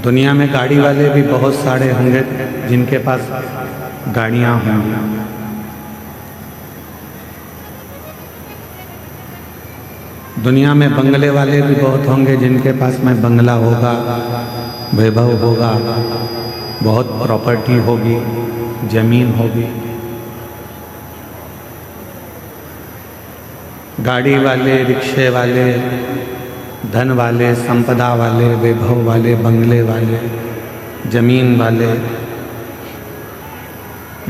दुनिया में गाड़ी वाले भी बहुत सारे होंगे जिनके पास गाड़ियां होंगी। दुनिया में बंगले वाले भी बहुत होंगे जिनके पास में बंगला होगा, वैभव होगा, बहुत प्रॉपर्टी होगी, जमीन होगी। गाड़ी वाले, रिक्शे वाले, धन वाले, संपदा वाले, वैभव वाले, बंगले वाले, जमीन वाले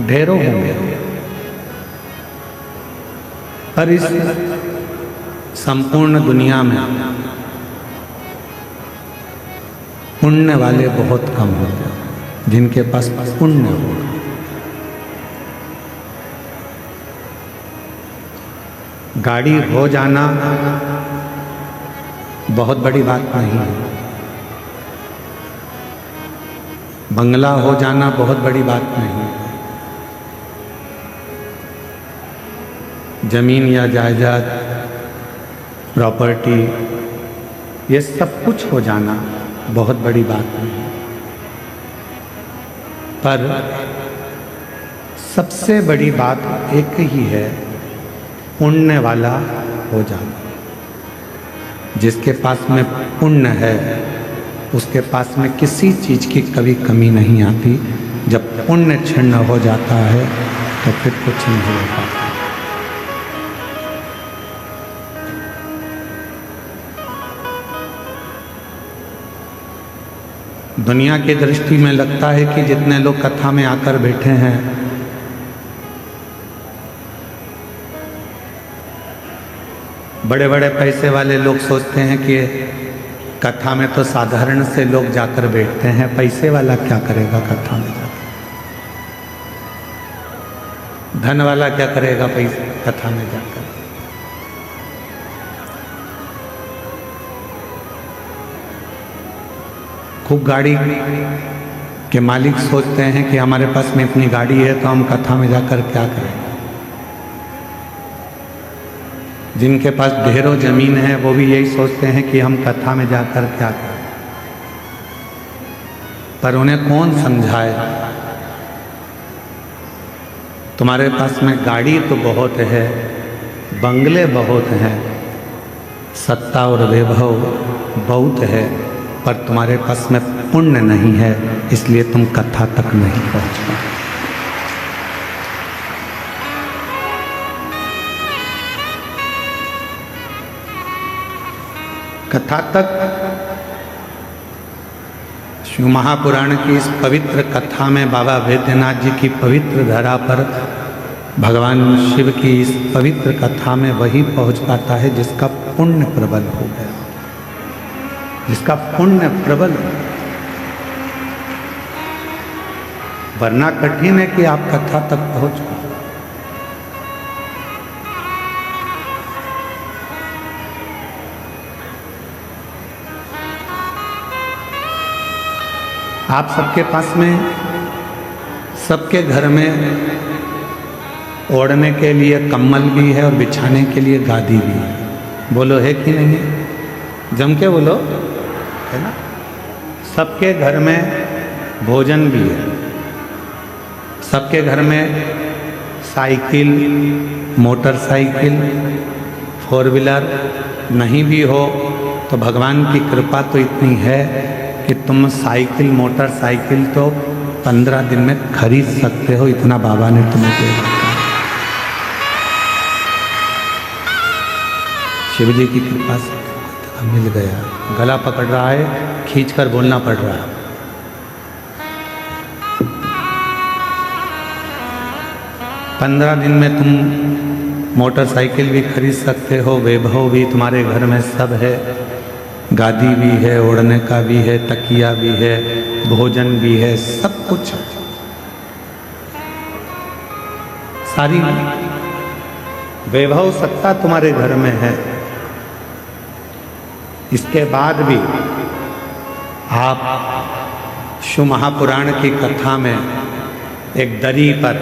ढेरों होंगे। पर इस संपूर्ण दुनिया में पुण्य वाले बहुत कम होते हैं, जिनके पास पुण्य होगा। गाड़ी हो जाना बहुत बड़ी बात नहीं है, बंगला हो जाना बहुत बड़ी बात नहीं है, जमीन या जायदाद, प्रॉपर्टी, ये सब कुछ हो जाना बहुत बड़ी बात नहीं है। पर सबसे बड़ी बात एक ही है, पुण्य वाला हो जाना। जिसके पास में पुण्य है उसके पास में किसी चीज़ की कभी कमी não आती। जब पुण्य क्षीण हो जाता है तो फिर कुछ नहीं हो पाता। दुनिया की दृष्टि में लगता है कि जितने लोग कथा में आकर बैठे हैं बड़े बड़े पैसे वाले लोग सोचते हैं कि कथा में तो साधारण से लोग जाकर बैठते हैं, पैसे वाला क्या करेगा कथा में जाकर, धन वाला क्या करेगा पैसे कथा में जाकर। खूब गाड़ी के मालिक सोचते हैं कि हमारे पास में इतनी गाड़ी है तो हम कथा में जाकर क्या करें। जिनके पास ढेरों जमीन है वो भी यही सोचते हैं कि हम कथा में जाकर क्या करें। पर उन्हें कौन समझाए, तुम्हारे पास में गाड़ी तो बहुत है, बंगले बहुत हैं, सत्ता और वैभव बहुत है, पर तुम्हारे पास में पुण्य नहीं है, इसलिए तुम कथा तक नहीं पहुंच पाए। कथा तक शिव महापुराण की इस पवित्र कथा में बाबा वैद्यनाथ जी की पवित्र धरा पर भगवान शिव की इस पवित्र कथा में वही पहुंच पाता है जिसका पुण्य प्रबल हो गया, जिसका पुण्य प्रबल। वरना कठिन है कि आप कथा तक पहुंच पाए। आप सबके पास में, सबके घर में ओढ़ने के लिए कम्बल भी है और बिछाने के लिए गादी भी है। बोलो है कि नहीं है? जम के बोलो, है ना? सबके घर में भोजन भी है, सबके घर में साइकिल, मोटरसाइकिल, फोर व्हीलर नहीं भी हो तो भगवान की कृपा तो इतनी है कि तुम साइकिल, मोटरसाइकिल तो 15 दिन में खरीद सकते हो, इतना बाबा ने तुम्हें दे रखा। शिव जी की कृपा से मिल गया। गला पकड़ रहा है, खींचकर बोलना पड़ रहा है। पंद्रह दिन में तुम मोटरसाइकिल भी खरीद सकते हो, वैभव भी तुम्हारे घर में सब है, गादी भी है, ओढ़ने का भी है, तकिया भी है, भोजन भी है, सब कुछ है। सारी वैभव सत्ता तुम्हारे घर में है। इसके बाद भी आप शिव महापुराण की कथा में एक दरी पर,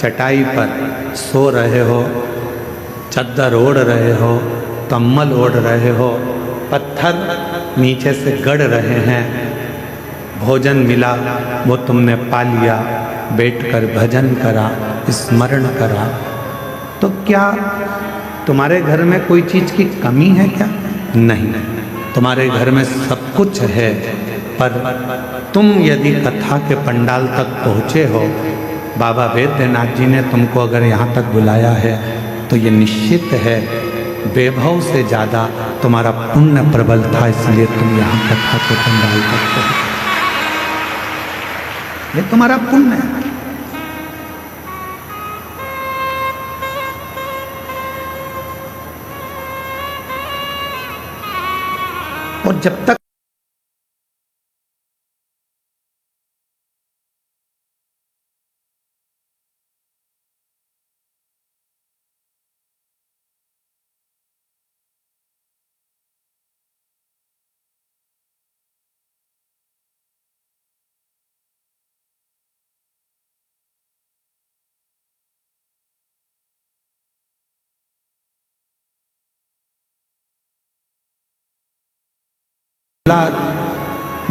चटाई पर सो रहे हो, चद्दर ओढ़ रहे हो, कम्बल ओढ़ रहे हो, पत्थर नीचे से गड़ रहे हैं, भोजन मिला वो तुमने पा लिया, बैठकर भजन करा, स्मरण करा, तो क्या तुम्हारे घर में कोई चीज़ की कमी है क्या? नहीं, तुम्हारे घर में सब कुछ है, पर तुम यदि कथा के पंडाल तक पहुँचे हो, बाबा वैद्यनाथ जी ने तुमको अगर यहाँ तक बुलाया है, तो ये निश्चित है वैभव से ज़्यादा तुम्हारा पुण्य प्रबल था, इसलिए तुम यहाँ कथा के पंडाल तक पहुँचे। ये तुम्हारा पुण्य है। और जब तक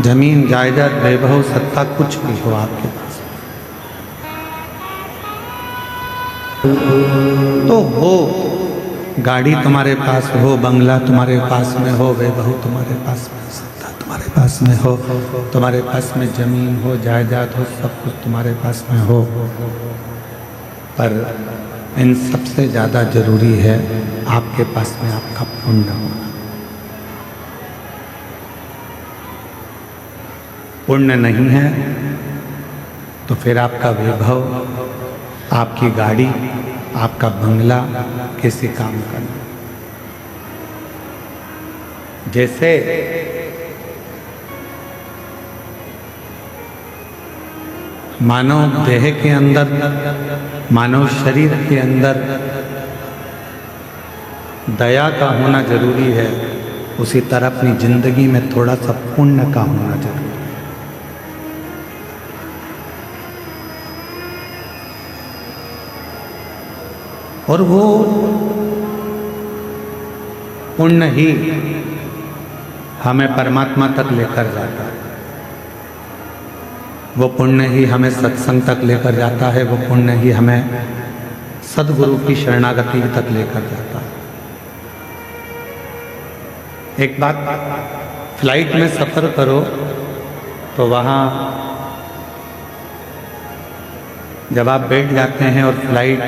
जमीन जायदाद वैभव सत्ता कुछ भी हो आपके पास तो हो, गाड़ी तुम्हारे पास हो, बंगला तुम्हारे पास में हो, वैभव तुम्हारे पास में, सत्ता तुम्हारे पास में हो, तुम्हारे पास में जमीन हो, जायदाद हो, सब कुछ तुम्हारे पास में हो, पर इन सबसे ज़्यादा जरूरी है आपके पास में आपका पुण्य होना। पुण्य नहीं है तो फिर आपका वैभव, आपकी गाड़ी, आपका बंगला किसी काम का नहीं। जैसे मानव देह के अंदर, मानव शरीर के अंदर दया का होना जरूरी है, उसी तरह अपनी जिंदगी में थोड़ा सा पुण्य का होना जरूरी है। और वो पुण्य ही हमें परमात्मा तक लेकर जाता है, वो पुण्य ही हमें सत्संग तक लेकर जाता है, वो पुण्य ही हमें सद्गुरु की शरणागति तक लेकर जाता है। एक बात, फ्लाइट में सफ़र करो तो वहाँ जब आप बैठ जाते हैं और फ्लाइट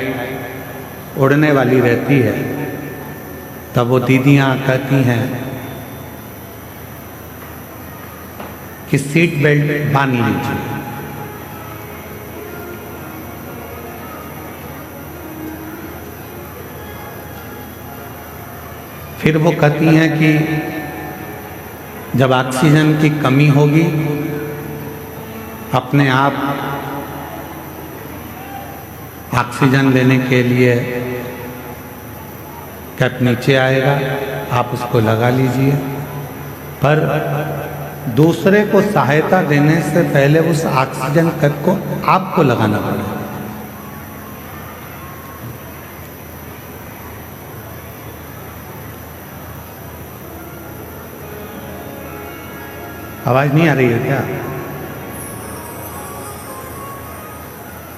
उड़ने वाली रहती है, तब वो दीदियाँ कहती हैं कि सीट बेल्ट बांध लीजिए। फिर वो कहती हैं कि जब ऑक्सीजन की कमी होगी, अपने आप ऑक्सीजन लेने के लिए कैप नीचे आएगा, आप उसको लगा लीजिए, पर दूसरे को सहायता देने से पहले उस ऑक्सीजन कैप को आपको लगाना पड़ेगा। आवाज नहीं आ रही है क्या?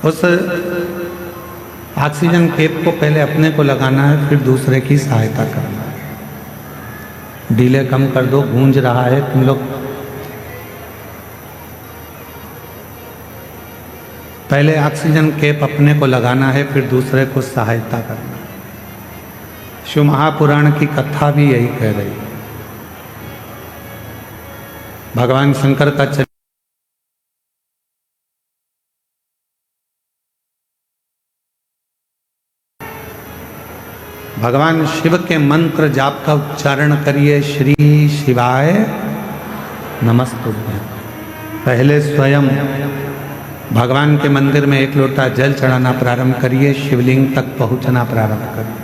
उस ऑक्सीजन कैप को पहले अपने को लगाना है, फिर दूसरे की सहायता करना है। डीले कम कर दो, गूंज रहा है तुम लोग। पहले ऑक्सीजन कैप अपने को लगाना है, फिर दूसरे को सहायता करना है। शिव महापुराण की कथा भी यही कह रही है। भगवान शंकर का भगवान शिव के मंत्र जाप का उच्चारण करिए, श्री शिवाय नमस्तुभ्यं। पहले स्वयं भगवान के मंदिर में एक लोटा जल चढ़ाना प्रारंभ करिए, शिवलिंग तक पहुंचना प्रारंभ करिए।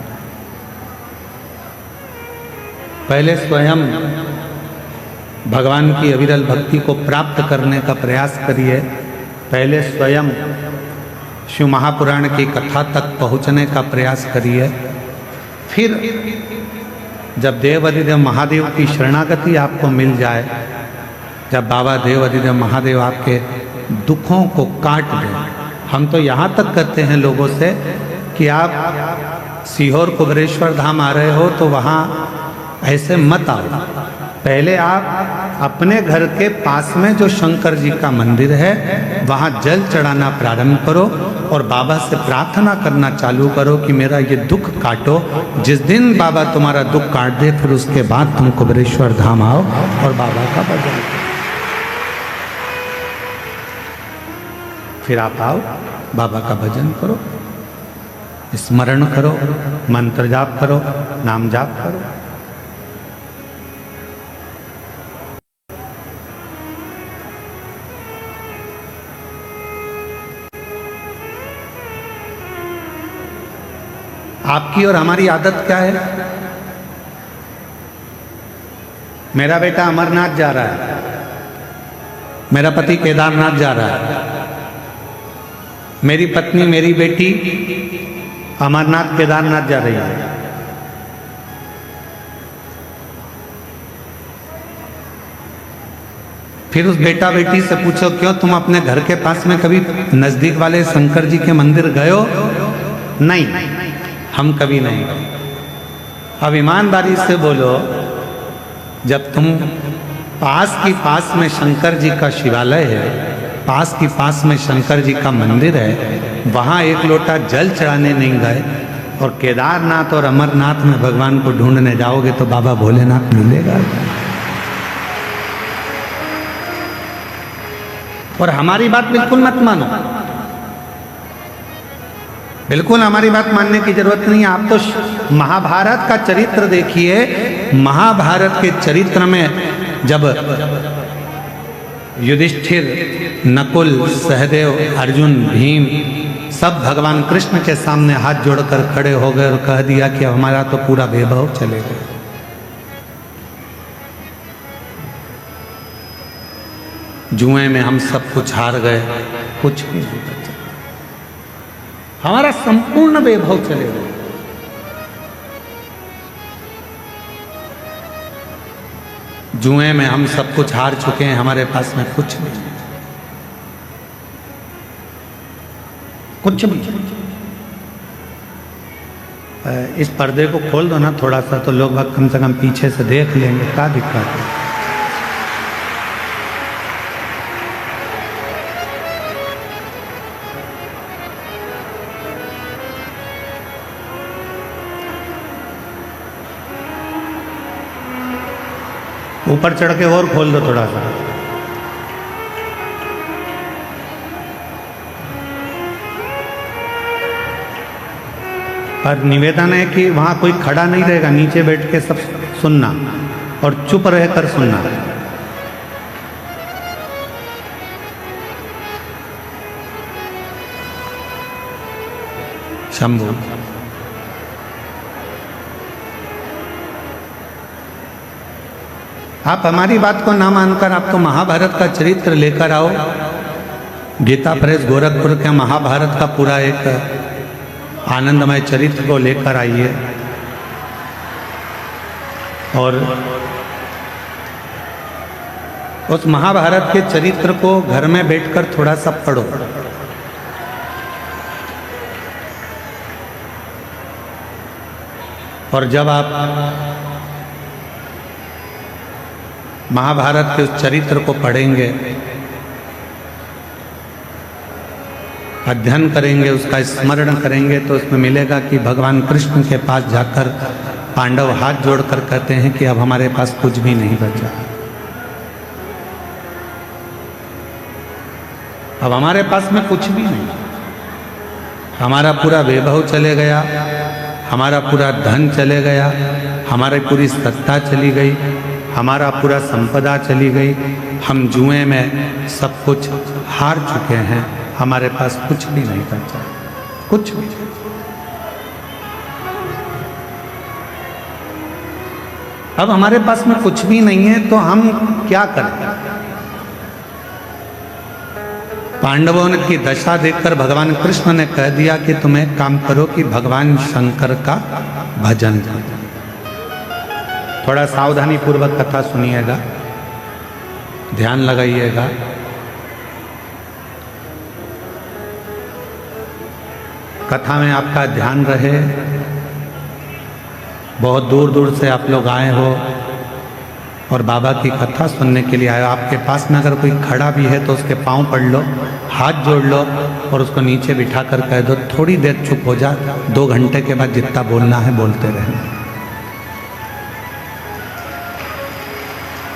पहले स्वयं भगवान की अविरल भक्ति को प्राप्त करने का प्रयास करिए। पहले स्वयं शिव महापुराण की कथा तक पहुंचने का प्रयास करिए। फिर जब देव अधिदेव महादेव की शरणागति आपको मिल जाए, जब बाबा देव अधिदेव महादेव आपके दुखों को काट दें। हम तो यहाँ तक कहते हैं लोगों से कि आप सीहोर कुबेरेश्वर धाम आ रहे हो तो वहाँ ऐसे मत आओ, पहले आप अपने घर के पास में जो शंकर जी का मंदिर है वहाँ जल चढ़ाना प्रारंभ करो और बाबा से प्रार्थना करना चालू करो कि मेरा ये दुख काटो। जिस दिन बाबा तुम्हारा दुख काट दे फिर उसके बाद तुम कुबेरेश्वर धाम आओ और बाबा का भजन करो। फिर आप आओ, बाबा का भजन करो, स्मरण करो, मंत्र जाप करो, नाम जाप करो। आपकी और हमारी आदत क्या है? मेरा बेटा अमरनाथ जा रहा है, मेरा पति केदारनाथ जा रहा है, मेरी पत्नी मेरी बेटी अमरनाथ केदारनाथ जा रही है। फिर उस बेटा बेटी से पूछो क्यों तुम अपने घर के पास में कभी नजदीक वाले शंकर जी के मंदिर गए हो? नहीं, हम कभी नहीं गए। अब ईमानदारी से बोलो, जब तुम पास में शंकर जी का शिवालय है, पास में शंकर जी का मंदिर है, वहाँ एक लोटा जल चढ़ाने नहीं गए और केदारनाथ और अमरनाथ में भगवान को ढूंढने जाओगे तो बाबा भोलेनाथ मिलेगा। और हमारी बात बिल्कुल मत मानो, बिल्कुल हमारी बात मानने की जरूरत नहीं है। आप तो महाभारत का चरित्र देखिए, महाभारत के चरित्र में जब युधिष्ठिर, नकुल, सहदेव, अर्जुन, भीम सब भगवान कृष्ण के सामने हाथ जोड़कर खड़े हो गए और कह दिया कि अब हमारा तो पूरा वैभव चलेगा। जुए में हम सब कुछ हार गए, कुछ भी नहीं बचा, हमारा संपूर्ण वैभव चलेगा। जुए में हम सब कुछ हार चुके हैं, हमारे पास में कुछ नहीं, कुछ भी। इस पर्दे को खोल दो ना थोड़ा सा, तो लोग कम से कम पीछे से देख लेंगे, क्या दिक्कत है। ऊपर चढ़ के और खोल दो थोड़ा सा। पर निवेदन है कि वहां कोई खड़ा नहीं रहेगा, नीचे बैठ के सब सुनना और चुप रहकर सुनना। शंभू आप हमारी बात को ना मानकर आप तो महाभारत का चरित्र लेकर आओ। गीता प्रेस गोरखपुर के महाभारत का पूरा एक आनंदमय चरित्र को लेकर आइए और उस महाभारत के चरित्र को घर में बैठकर थोड़ा सा पढ़ो। और जब आप महाभारत के उस चरित्र को पढ़ेंगे, अध्ययन करेंगे, उसका स्मरण करेंगे, तो उसमें मिलेगा कि भगवान कृष्ण के पास जाकर पांडव हाथ जोड़कर कहते हैं कि अब हमारे पास कुछ भी नहीं बचा, अब हमारे पास में कुछ भी नहीं, हमारा पूरा वैभव चले गया, हमारा पूरा धन चले गया, हमारी पूरी सत्ता चली गई, हमारा पूरा संपदा चली गई, हम जुए में सब कुछ हार चुके हैं, हमारे पास कुछ भी नहीं बचा, कुछ भी। अब हमारे पास में कुछ भी नहीं है तो हम क्या करें? पांडवों की दशा देखकर भगवान कृष्ण ने कह दिया कि तुम एक काम करो कि भगवान शंकर का भजन करो। थोड़ा सावधानी पूर्वक कथा सुनिएगा। ध्यान लगाइएगा। कथा में आपका ध्यान रहे। बहुत दूर दूर से आप लोग आए हो और बाबा की कथा सुनने के लिए आए हो। आपके पास में अगर कोई खड़ा भी है तो उसके पाँव पड़ लो, हाथ जोड़ लो और उसको नीचे बिठा कर कह दो थोड़ी देर चुप हो जा, 2 घंटे के बाद जितना बोलना है बोलते रहना।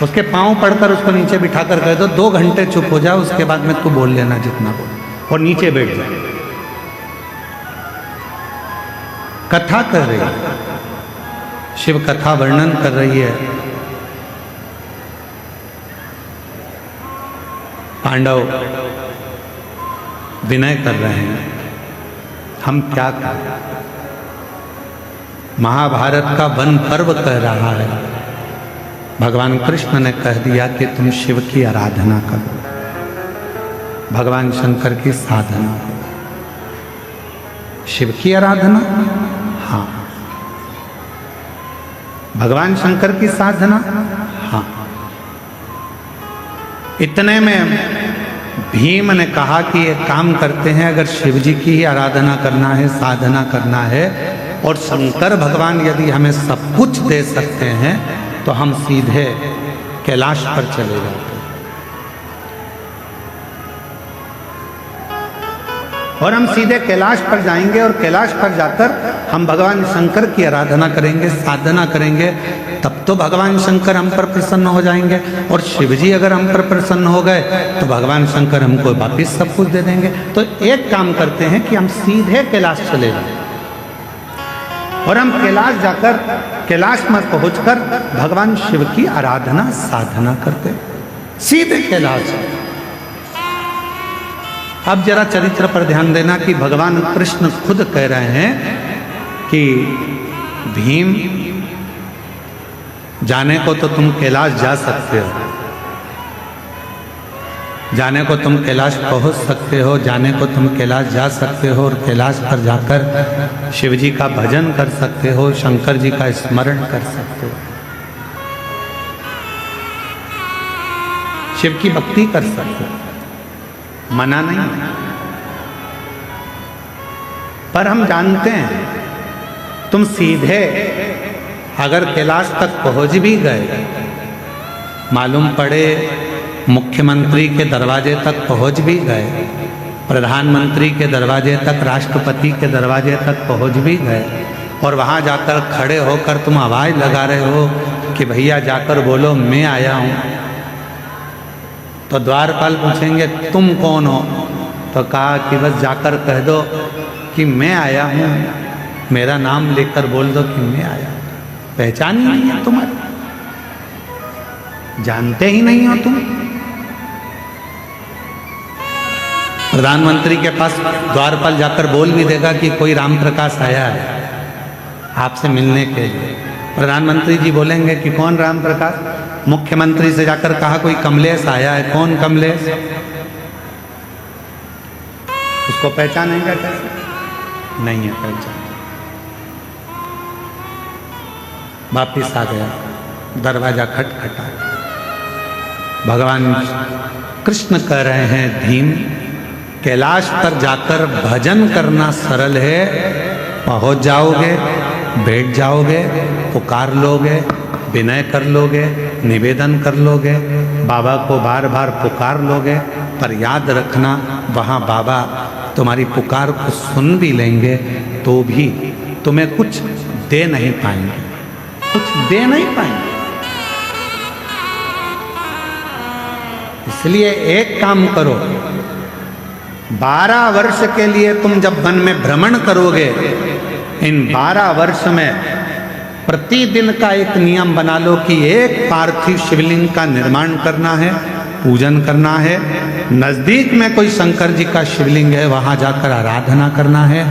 उसके पाँव पड़कर उसको नीचे बिठा कर कह दो 2 घंटे चुप हो जा, उसके बाद में तू बोल लेना जितना बोल, और नीचे बैठ जा। कथा कर रही है, शिव कथा वर्णन कर रही है। पांडव विनय कर रहे हैं, हम क्या करें। महाभारत का वन पर्व कह रहा है। भगवान कृष्ण ने कह दिया कि तुम शिव की आराधना करो, भगवान शंकर की साधना करो। शिव की आराधना, हाँ। भगवान शंकर की साधना, हाँ। इतने में भीम ने कहा कि एक काम करते हैं, अगर शिव जी की ही आराधना करना है, साधना करना है, और शंकर भगवान यदि हमें सब कुछ दे सकते हैं तो हम सीधे कैलाश पर चले जाते हैं और हम सीधे कैलाश पर जाएंगे और कैलाश पर जाकर हम भगवान शंकर की आराधना करेंगे, साधना करेंगे। तब तो भगवान शंकर हम पर प्रसन्न हो जाएंगे, और शिव जी अगर हम पर प्रसन्न हो गए तो भगवान शंकर हमको वापिस सब कुछ दे देंगे। तो एक काम करते हैं कि हम सीधे कैलाश चले जाएं और हम कैलाश जाकर, कैलाश में पहुंचकर भगवान शिव की आराधना साधना करते, सीधे कैलाश। अब जरा चरित्र पर ध्यान देना कि भगवान कृष्ण खुद कह रहे हैं कि भीम, जाने को तो तुम कैलाश जा सकते हो, जाने को तुम कैलाश पहुंच सकते हो, जाने को तुम कैलाश जा सकते हो और कैलाश पर जाकर शिव जी का भजन कर सकते हो, शंकर जी का स्मरण कर सकते हो, शिव की भक्ति कर सकते हो, मना नहीं। पर हम जानते हैं तुम सीधे अगर कैलाश तक पहुंच भी गए, मालूम पड़े मुख्यमंत्री के दरवाजे तक पहुंच भी गए, प्रधानमंत्री के दरवाजे तक, राष्ट्रपति के दरवाजे तक पहुंच भी गए, और वहां जाकर खड़े होकर तुम आवाज लगा रहे हो कि भैया जाकर बोलो मैं आया हूं, तो द्वारपाल पूछेंगे तुम कौन हो? तो कहा कि बस जाकर कह दो कि मैं आया हूं, मेरा नाम लेकर बोल दो कि मैं आया। पहचान ही नहीं है तुम्हारी, जानते ही नहीं हो तुम। प्रधानमंत्री के पास द्वारपाल जाकर बोल भी देगा कि कोई राम प्रकाश आया है आपसे मिलने के लिए। प्रधानमंत्री जी बोलेंगे कि कौन राम प्रकाश? मुख्यमंत्री से जाकर कहा कोई कमलेश आया है, कौन कमलेश? उसको पहचानेगा कैसे? नहीं है पहचान। वापिस आ गया, दरवाजा खटखटा। भगवान कृष्ण कह रहे हैं भीम, कैलाश पर जाकर भजन करना सरल है, पहुंच जाओगे, बैठ जाओगे, पुकार लोगे, विनय कर लोगे, निवेदन कर लोगे, बाबा को बार बार पुकार लोगे, पर याद रखना वहाँ बाबा तुम्हारी पुकार को सुन भी लेंगे तो भी तुम्हें कुछ दे नहीं पाएंगे, कुछ दे नहीं पाएंगे। इसलिए एक काम करो, 12 वर्ष के लिए तुम जब वन में भ्रमण करोगे, इन 12 वर्ष में प्रतिदिन का एक नियम बना लो कि एक पार्थिव शिवलिंग का निर्माण करना है, पूजन करना है। नजदीक में कोई शंकर जी का शिवलिंग है, वहां जाकर आराधना करना है।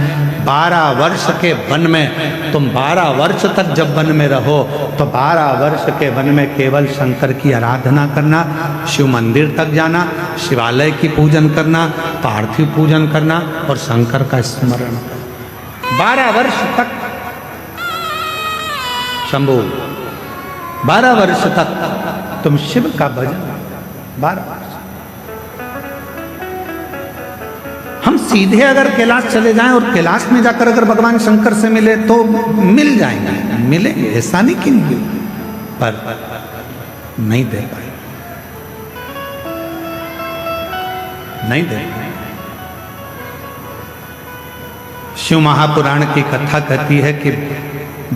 12 वर्ष के वन में तुम 12 वर्ष तक जब वन में रहो तो 12 वर्ष के वन में केवल शंकर की आराधना करना, शिव मंदिर तक जाना, शिवालय की पूजन करना, पार्थिव पूजन करना और शंकर का स्मरण करना। 12 वर्ष तक शंभू, 12 वर्ष तक तुम शिव का भजन, 12 वर्ष। हम सीधे अगर कैलाश चले जाएं और कैलाश में जाकर अगर भगवान शंकर से मिले तो मिल जाएंगे, मिलेंगे, ऐसा नहीं कि नहीं, पर नहीं दे पाए, नहीं दे पाए। शिव महापुराण की कथा कहती है कि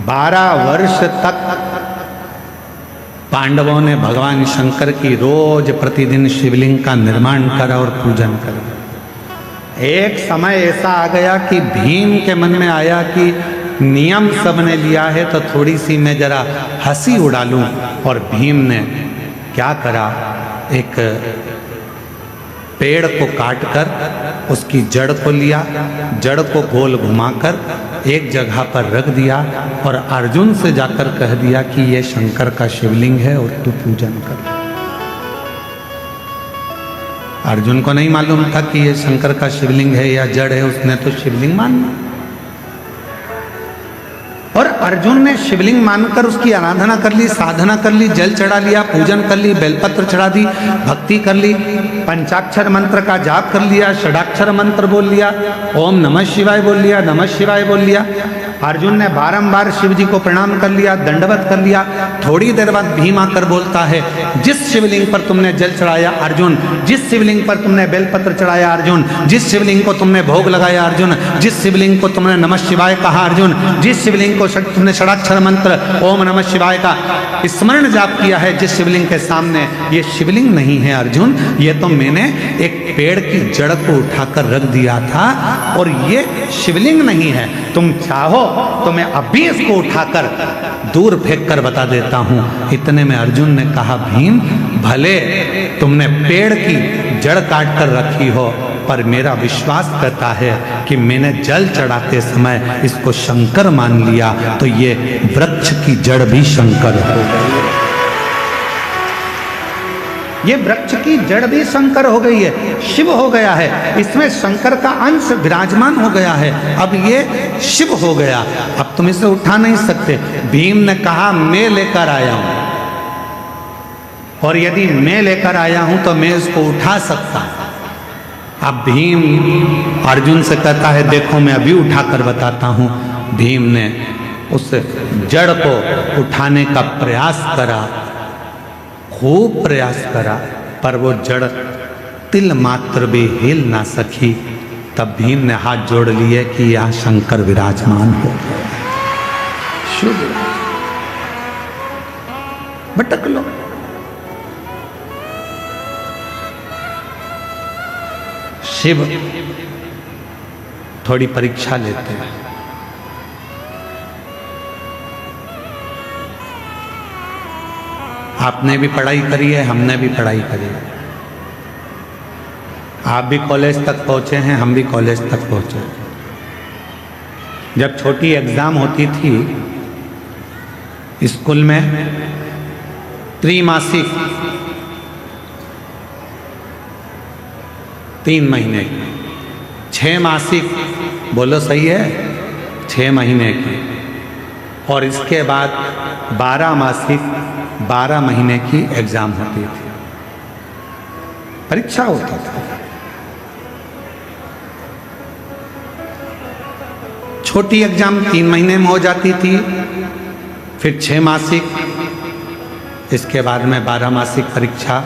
12 वर्ष तक पांडवों ने भगवान शंकर की रोज प्रतिदिन शिवलिंग का निर्माण करा और पूजन करा। एक समय ऐसा आ गया कि भीम के मन में आया कि नियम सबने लिया है तो थोड़ी सी मैं जरा हंसी उड़ा लूं, और भीम ने क्या करा, एक पेड़ को काटकर उसकी जड़ को लिया, जड़ को गोल घुमाकर एक जगह पर रख दिया और अर्जुन से जाकर कह दिया कि ये शंकर का शिवलिंग है और तू पूजन कर। अर्जुन को नहीं मालूम था कि ये शंकर का शिवलिंग है या जड़ है, उसने तो शिवलिंग माना और अर्जुन ने शिवलिंग मानकर उसकी आराधना कर ली, साधना कर ली, जल चढ़ा लिया, पूजन कर ली, बेलपत्र चढ़ा दी, भक्ति कर ली, पंचाक्षर मंत्र का जाप कर लिया, षडाक्षर मंत्र बोल लिया, ओम नमः शिवाय बोल लिया, नमः शिवाय बोल लिया। अर्जुन ने बारंबार शिव जी को प्रणाम कर लिया, दंडवत कर लिया। थोड़ी देर बाद भीम आकर बोलता है, जिस शिवलिंग पर तुमने जल चढ़ाया अर्जुन, जिस शिवलिंग पर तुमने बेलपत्र चढ़ाया अर्जुन, जिस शिवलिंग को तुमने भोग लगाया अर्जुन, जिस शिवलिंग को तुमने नमः शिवाय कहा अर्जुन, जिस शिवलिंग को तुमने षडाक्षर मंत्र ओम नमः शिवाय का स्मरण जाप किया है, जिस शिवलिंग के सामने, ये शिवलिंग नहीं है अर्जुन, ये तो मैंने एक पेड़ की जड़ को उठाकर रख दिया था और ये शिवलिंग नहीं है। तुम चाहो तो मैं अभी इसको उठाकर दूर फेंक कर बता देता हूं। इतने में अर्जुन ने कहा, भीम भले तुमने पेड़ की जड़ काट कर रखी हो, पर मेरा विश्वास करता है कि मैंने जल चढ़ाते समय इसको शंकर मान लिया, तो ये वृक्ष की जड़ भी शंकर हो गई, ये वृक्ष की जड़ भी शंकर हो गई है, शिव हो गया है, इसमें शंकर का अंश विराजमान हो गया है, अब ये शिव हो गया, अब तुम इसे उठा नहीं सकते। भीम ने कहा, मैं लेकर आया हूं, और यदि मैं लेकर आया हूं तो मैं इसको उठा सकता हूं। अब भीम अर्जुन से कहता है, देखो मैं अभी उठाकर बताता हूं। भीम ने उस जड़ को उठाने का प्रयास करा, खूब प्रयास करा, पर वो जड़ तिल मात्र भी हिल ना सकी। तब भीम ने हाथ जोड़ लिए कि यहां शंकर विराजमान हो गए। शुभ भटक लो, शिव थोड़ी परीक्षा लेते हैं। आपने भी पढ़ाई करी है, हमने भी पढ़ाई करी है, आप भी कॉलेज तक पहुंचे हैं, हम भी कॉलेज तक पहुंचे। जब छोटी एग्जाम होती थी स्कूल में, त्रैमासिक 3 महीने की, 6 मासिक, बोलो सही है, 6 महीने की, और इसके बाद 12 मासिक 12 महीने की एग्जाम होती थी, परीक्षा होती थी। छोटी एग्जाम 3 महीने में हो जाती थी, फिर 6 मासिक, इसके बाद में 12 मासिक परीक्षा,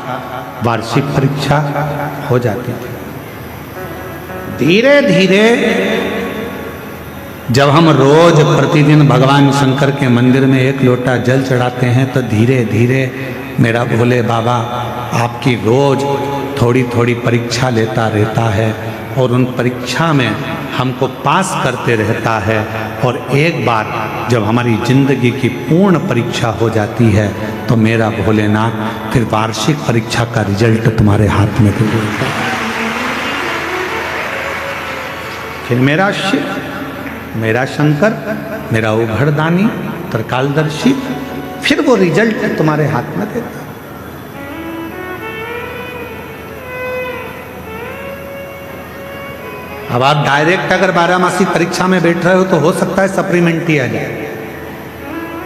वार्षिक परीक्षा हो जाती थी। धीरे धीरे जब हम रोज प्रतिदिन भगवान शंकर के मंदिर में 1 लोटा जल चढ़ाते हैं, तो धीरे धीरे मेरा भोले बाबा आपकी रोज थोड़ी थोड़ी परीक्षा लेता रहता है, और उन परीक्षा में हमको पास करते रहता है। और एक बार जब हमारी जिंदगी की पूर्ण परीक्षा हो जाती है, तो मेरा भोलेनाथ फिर वार्षिक परीक्षा का रिजल्ट तुम्हारे हाथ में दे देता है। फिर मेरा शिव, मेरा शंकर, मेरा उघड़दानी, त्रिकालदर्शी, फिर वो रिजल्ट तुम्हारे हाथ में देता। अब आप डायरेक्ट अगर 12 मासिक परीक्षा में बैठ रहे हो तो हो सकता है सप्लीमेंट्री आ जाए,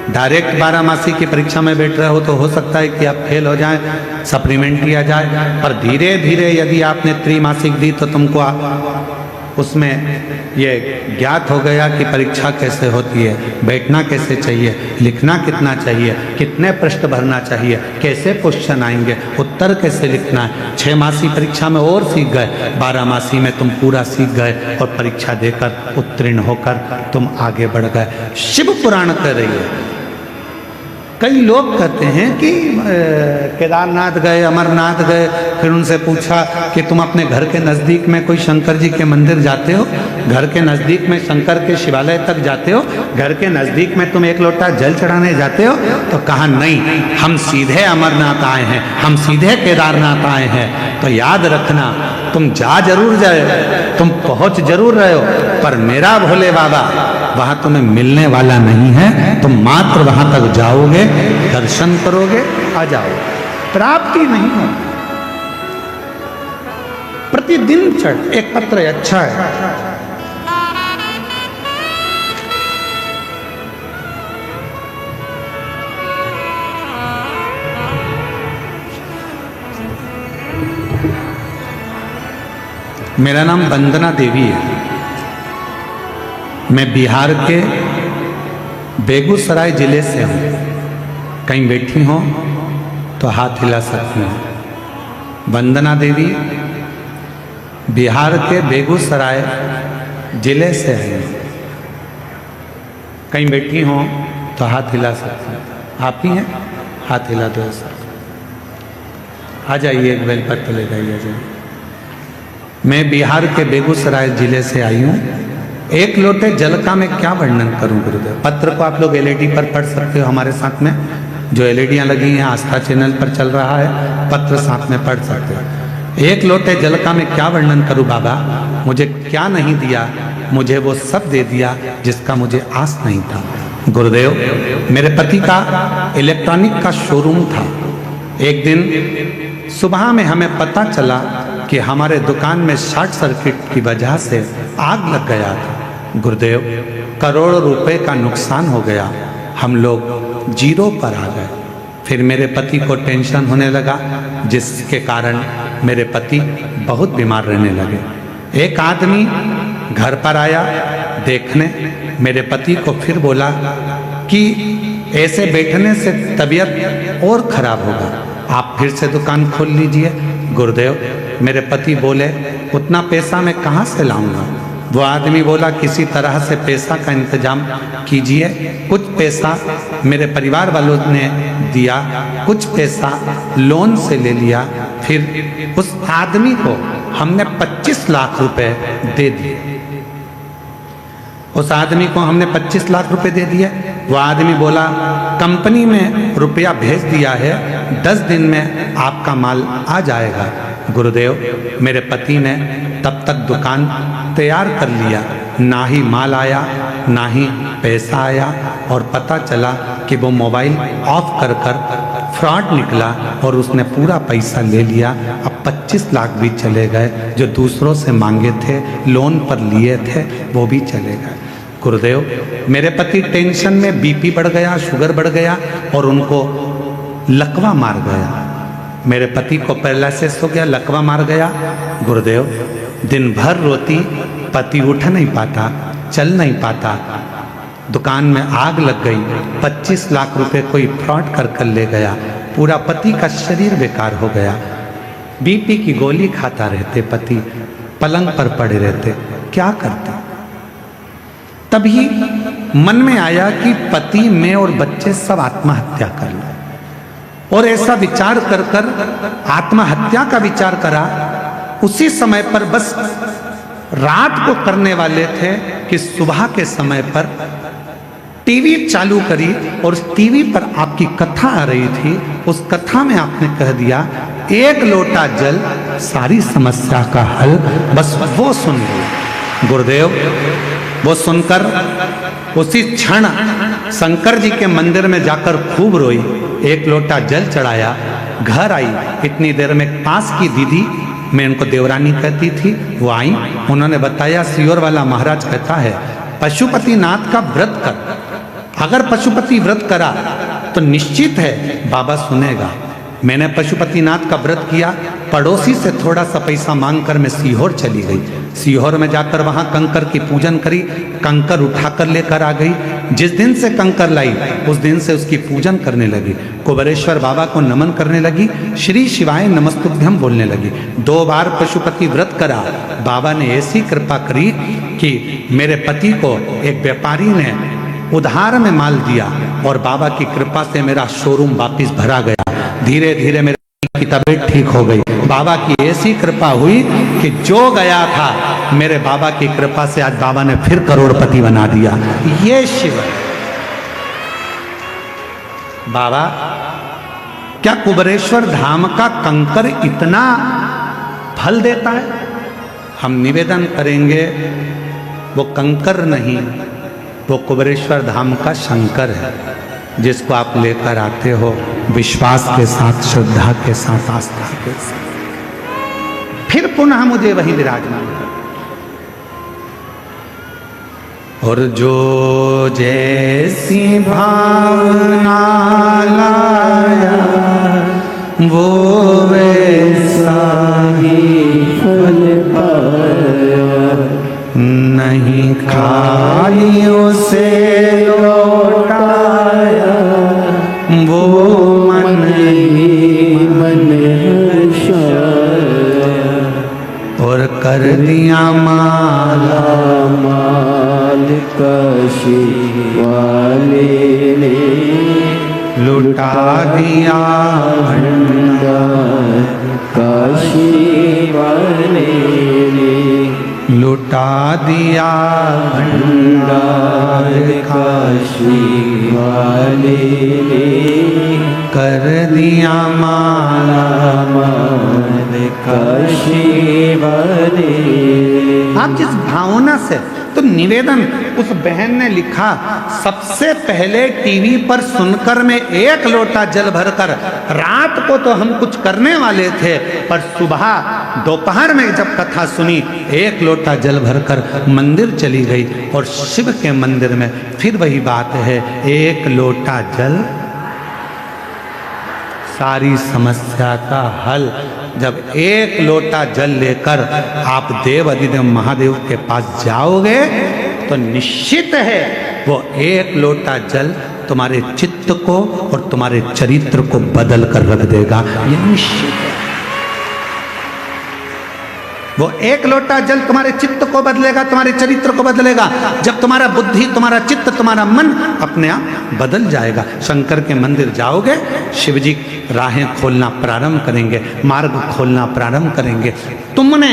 डायरेक्ट 12 की परीक्षा में बैठ रहे हो तो हो सकता है कि आप फेल हो जाएं, सप्लीमेंट्री आ जाए, पर धीरे धीरे यदि आपने त्रैमासिक दी तो तुमको उसमें ये ज्ञात हो गया कि परीक्षा कैसे होती है, बैठना कैसे चाहिए, लिखना कितना चाहिए, कितने प्रश्न भरना चाहिए, कैसे क्वेश्चन आएंगे, उत्तर कैसे लिखना है। 6 मासी परीक्षा में और सीख गए, 12 मासी में तुम पूरा सीख गए और परीक्षा देकर उत्तीर्ण होकर तुम आगे बढ़ गए। शिव पुराण कह रही है। कई लोग कहते हैं कि केदारनाथ गए, अमरनाथ गए, फिर उनसे पूछा कि तुम अपने घर के नज़दीक में कोई शंकर जी के मंदिर जाते हो, घर के नज़दीक में शंकर के शिवालय तक जाते हो, घर के नज़दीक में तुम एक लोटा जल चढ़ाने जाते हो? तो कहा नहीं, हम सीधे अमरनाथ आए हैं, हम सीधे केदारनाथ आए हैं। तो याद रखना, तुम जा जरूर जाए, तुम पहुँच जरूर रहे हो, पर मेरा भोले बाबा वहाँ तुम्हें मिलने वाला नहीं है। तुम मात्र वहाँ तक जाओगे, दर्शन करोगे, आ जाओगे, प्राप्ति नहीं हो। प्रतिदिन चढ़, एक पत्र अच्छा है। मेरा नाम वंदना देवी है। मैं बिहार के बेगूसराय जिले से हूँ। कहीं बैठी हो तो हाथ हिला सकती हूँ। वंदना देवी बिहार के बेगूसराय जिले से है। कहीं बैठी हो तो हाथ हिला सकती हूँ। आप ही हैं? हाथ हिला दो सर। आ जाइए, एक बेल पत्र ले जाइए। मैं बिहार के बेगूसराय जिले से आई हूँ। एक लोटे जल का मैं क्या वर्णन करूं गुरुदेव। पत्र को आप लोग एलईडी पर पढ़ सकते हो, हमारे साथ में जो एलईडियां लगी हैं आस्था चैनल पर चल रहा है, पत्र साथ में पढ़ सकते हो। एक लोटे जल का मैं क्या वर्णन करूं बाबा, मुझे क्या नहीं दिया, मुझे वो सब दे दिया जिसका मुझे आस नहीं था। गुरुदेव, मेरे पति का इलेक्ट्रॉनिक का शोरूम था। एक दिन सुबह में हमें पता चला कि हमारे दुकान में शॉर्ट सर्किट की वजह से आग लग गया था। गुरुदेव, करोड़ों रुपए का नुकसान हो गया। हम लोग जीरो पर आ गए। फिर मेरे पति को टेंशन होने लगा, जिसके कारण मेरे पति बहुत बीमार रहने लगे। एक आदमी घर पर आया देखने, मेरे पति को फिर बोला कि ऐसे बैठने से तबीयत और खराब होगा, आप फिर से दुकान खोल लीजिए। गुरुदेव, मेरे पति बोले उतना पैसा मैं कहाँ से लाऊंगा। वो आदमी बोला किसी तरह से पैसा का इंतजाम कीजिए। कुछ पैसा मेरे परिवार वालों ने दिया, कुछ पैसा लोन से ले लिया। फिर उस आदमी को हमने 25 लाख रुपए दे दिए। उस आदमी को हमने 25 लाख रुपए दे दिए। वो आदमी बोला कंपनी में रुपया भेज दिया है, 10 दिन में आपका माल आ जाएगा। गुरुदेव, मेरे पति ने तब तक दुकान तैयार कर लिया, ना ही माल आया ना ही पैसा आया, और पता चला कि वो मोबाइल ऑफ कर फ्रॉड निकला और उसने पूरा पैसा ले लिया। अब 25 लाख भी चले गए, जो दूसरों से मांगे थे, लोन पर लिए थे, वो भी चले गए। गुरुदेव, मेरे पति टेंशन में बीपी बढ़ गया, शुगर बढ़ गया और उनको लकवा मार गया। मेरे पति को पैरालिसिस हो गया, लकवा मार गया। गुरुदेव, दिन भर रोती, पति उठ नहीं पाता, चल नहीं पाता। दुकान में आग लग गई, 25 लाख रुपए कोई फ्रॉड कर ले गया। पूरा पति का शरीर बेकार हो गया। बीपी की गोली खाता रहते, पति पलंग पर पड़े रहते, क्या करते। तभी मन में आया कि पति, मैं और बच्चे सब आत्महत्या कर लें, और ऐसा विचार कर आत्महत्या का विचार करा। उसी समय पर बस रात को करने वाले थे कि सुबह के समय पर टीवी चालू करी और उस टीवी पर आपकी कथा आ रही थी। उस कथा में आपने कह दिया एक लोटा जल सारी समस्या का हल, बस वो सुन ली। गुरुदेव, वो सुनकर उसी क्षण शंकर जी के मंदिर में जाकर खूब रोई, एक लोटा जल चढ़ाया, घर आई। इतनी देर में पास की दीदी, मैं उनको देवरानी कहती थी, वो आई। उन्होंने बताया सियोर वाला महाराज कहता है पशुपति नाथ का व्रत कर, अगर पशुपति व्रत करा तो निश्चित है बाबा सुनेगा। मैंने पशुपतिनाथ का व्रत किया, पड़ोसी से थोड़ा सा पैसा मांगकर मैं सीहोर चली गई। सीहोर में जाकर वहां कंकर की पूजन करी, कंकर उठाकर लेकर आ गई। जिस दिन से कंकर लाई उस दिन से उसकी पूजन करने लगी, कुबेरेश्वर बाबा को नमन करने लगी, श्री शिवाय नमस्तुभ्यम बोलने लगी। 2 बार पशुपति व्रत करा। बाबा ने ऐसी कृपा करी कि मेरे पति को एक व्यापारी ने उधार में माल दिया और बाबा की कृपा से मेरा शोरूम वापिस भरा गया। धीरे धीरे मेरे की तबीयत ठीक हो गई। बाबा की ऐसी कृपा हुई कि जो गया था मेरे बाबा की कृपा से आज बाबा ने फिर करोड़पति बना दिया। ये शिव बाबा, क्या कुबेरेश्वर धाम का कंकर इतना फल देता है? हम निवेदन करेंगे वो कंकर नहीं, वो कुबेरेश्वर धाम का शंकर है, जिसको आप लेकर आते हो विश्वास के साथ, श्रद्धा के साथ, आस्था के साथ, फिर पुनः मुझे वही विराजमान कर। और जो जैसी भावना लाया वो वैसा ही फल पाया, नहीं खाली उसे लौटाया वो मन ही मन और कर दिया माला माल काशी वाले ने, लुटा दिया भंडार काशी वाले ने, लुटा दिया भंडार काशी वाले ने, कर दिया माला माल काशी वाले। आप जिस भावना से, तो निवेदन उस बहन ने लिखा, सबसे पहले टीवी पर सुनकर मैं 1 लोटा जल भरकर, रात को तो हम कुछ करने वाले थे पर सुबह दोपहर में जब कथा सुनी 1 लोटा जल भरकर मंदिर चली गई। और शिव के मंदिर में फिर वही बात है, 1 लोटा जल सारी समस्या का हल। जब 1 लोटा जल लेकर आप देव अधिदेव महादेव के पास जाओगे तो निश्चित है वो 1 लोटा जल तुम्हारे चित्त को और तुम्हारे चरित्र को बदल कर रख देगा, ये निश्चित है। वो 1 लोटा जल तुम्हारे चित्त को बदलेगा, तुम्हारे चरित्र को बदलेगा। जब तुम्हारा बुद्धि, तुम्हारा चित्त, तुम्हारा मन अपने आप बदल जाएगा। शंकर के मंदिर जाओगे, शिव जी राहें खोलना प्रारंभ करेंगे, मार्ग खोलना प्रारंभ करेंगे। तुमने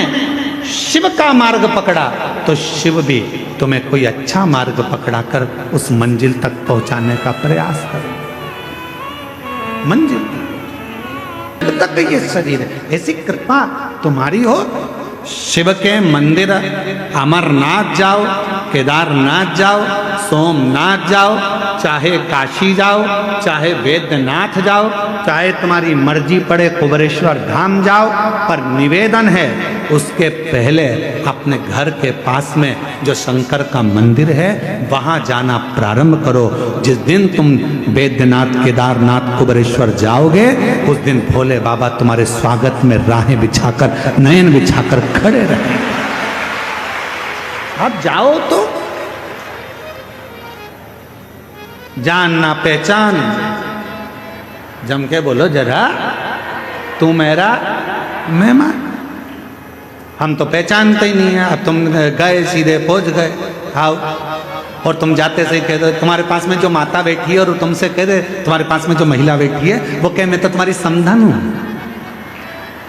शिव का मार्ग पकड़ा तो शिव भी तुम्हें कोई अच्छा मार्ग पकड़ाकर उस मंजिल तक पहुंचाने का प्रयास करें। मंजिल तक ये शरीर है, ऐसी कृपा तुम्हारी हो। शिव के मंदिर अमरनाथ जाओ, केदारनाथ जाओ, सोमनाथ जाओ, चाहे काशी जाओ, चाहे वैद्यनाथ जाओ, चाहे तुम्हारी मर्जी पड़े कुबेरेश्वर धाम जाओ, पर निवेदन है उसके पहले अपने घर के पास में जो शंकर का मंदिर है वहां जाना प्रारंभ करो। जिस दिन तुम वैद्यनाथ, केदारनाथ, कुबेरेश्वर जाओगे उस दिन भोले बाबा तुम्हारे स्वागत में राहें बिछाकर, नयन बिछाकर खड़े रहे। अब जाओ तो जान ना पहचान, जम के बोलो जरा, तू मेरा मेहमान। हम तो पहचानते ही नहीं है। अब तुम गए, सीधे पहुंच गए, आओ, और तुम जाते से कह दो तुम्हारे पास में जो माता बैठी है, और तुमसे कह दे तुम्हारे पास में जो महिला बैठी है वो कह मैं तो तुम्हारी समधन हूं।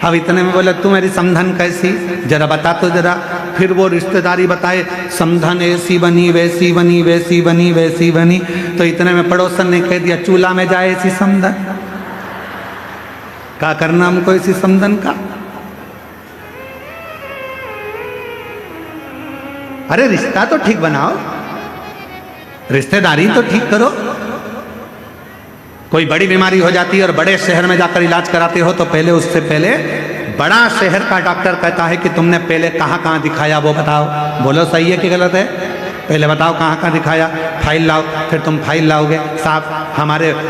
अब इतने में बोले तू मेरी समधन कैसी, जरा बता तो जरा। फिर वो रिश्तेदारी बताए, समधन ऐसी बनी, वैसी बनी, वैसी बनी, वैसी बनी। तो इतने में पड़ोसन ने कह दिया चूल्हा में जाए ऐसी समधन। क्या करना हमको इसी समधन का? अरे रिश्ता तो ठीक बनाओ, रिश्तेदारी तो ठीक करो। कोई बड़ी बीमारी हो जाती है और बड़े शहर में जाकर इलाज कराते हो तो पहले, उससे पहले बड़ा शहर का डॉक्टर कहता है कि तुमने पहले कहां कहां दिखाया वो बताओ। बोलो सही है कि गलत है? पहले बताओ कहाँ कहाँ दिखाया, फाइल लाओ, फिर तुम फाइल लाओगे साहब।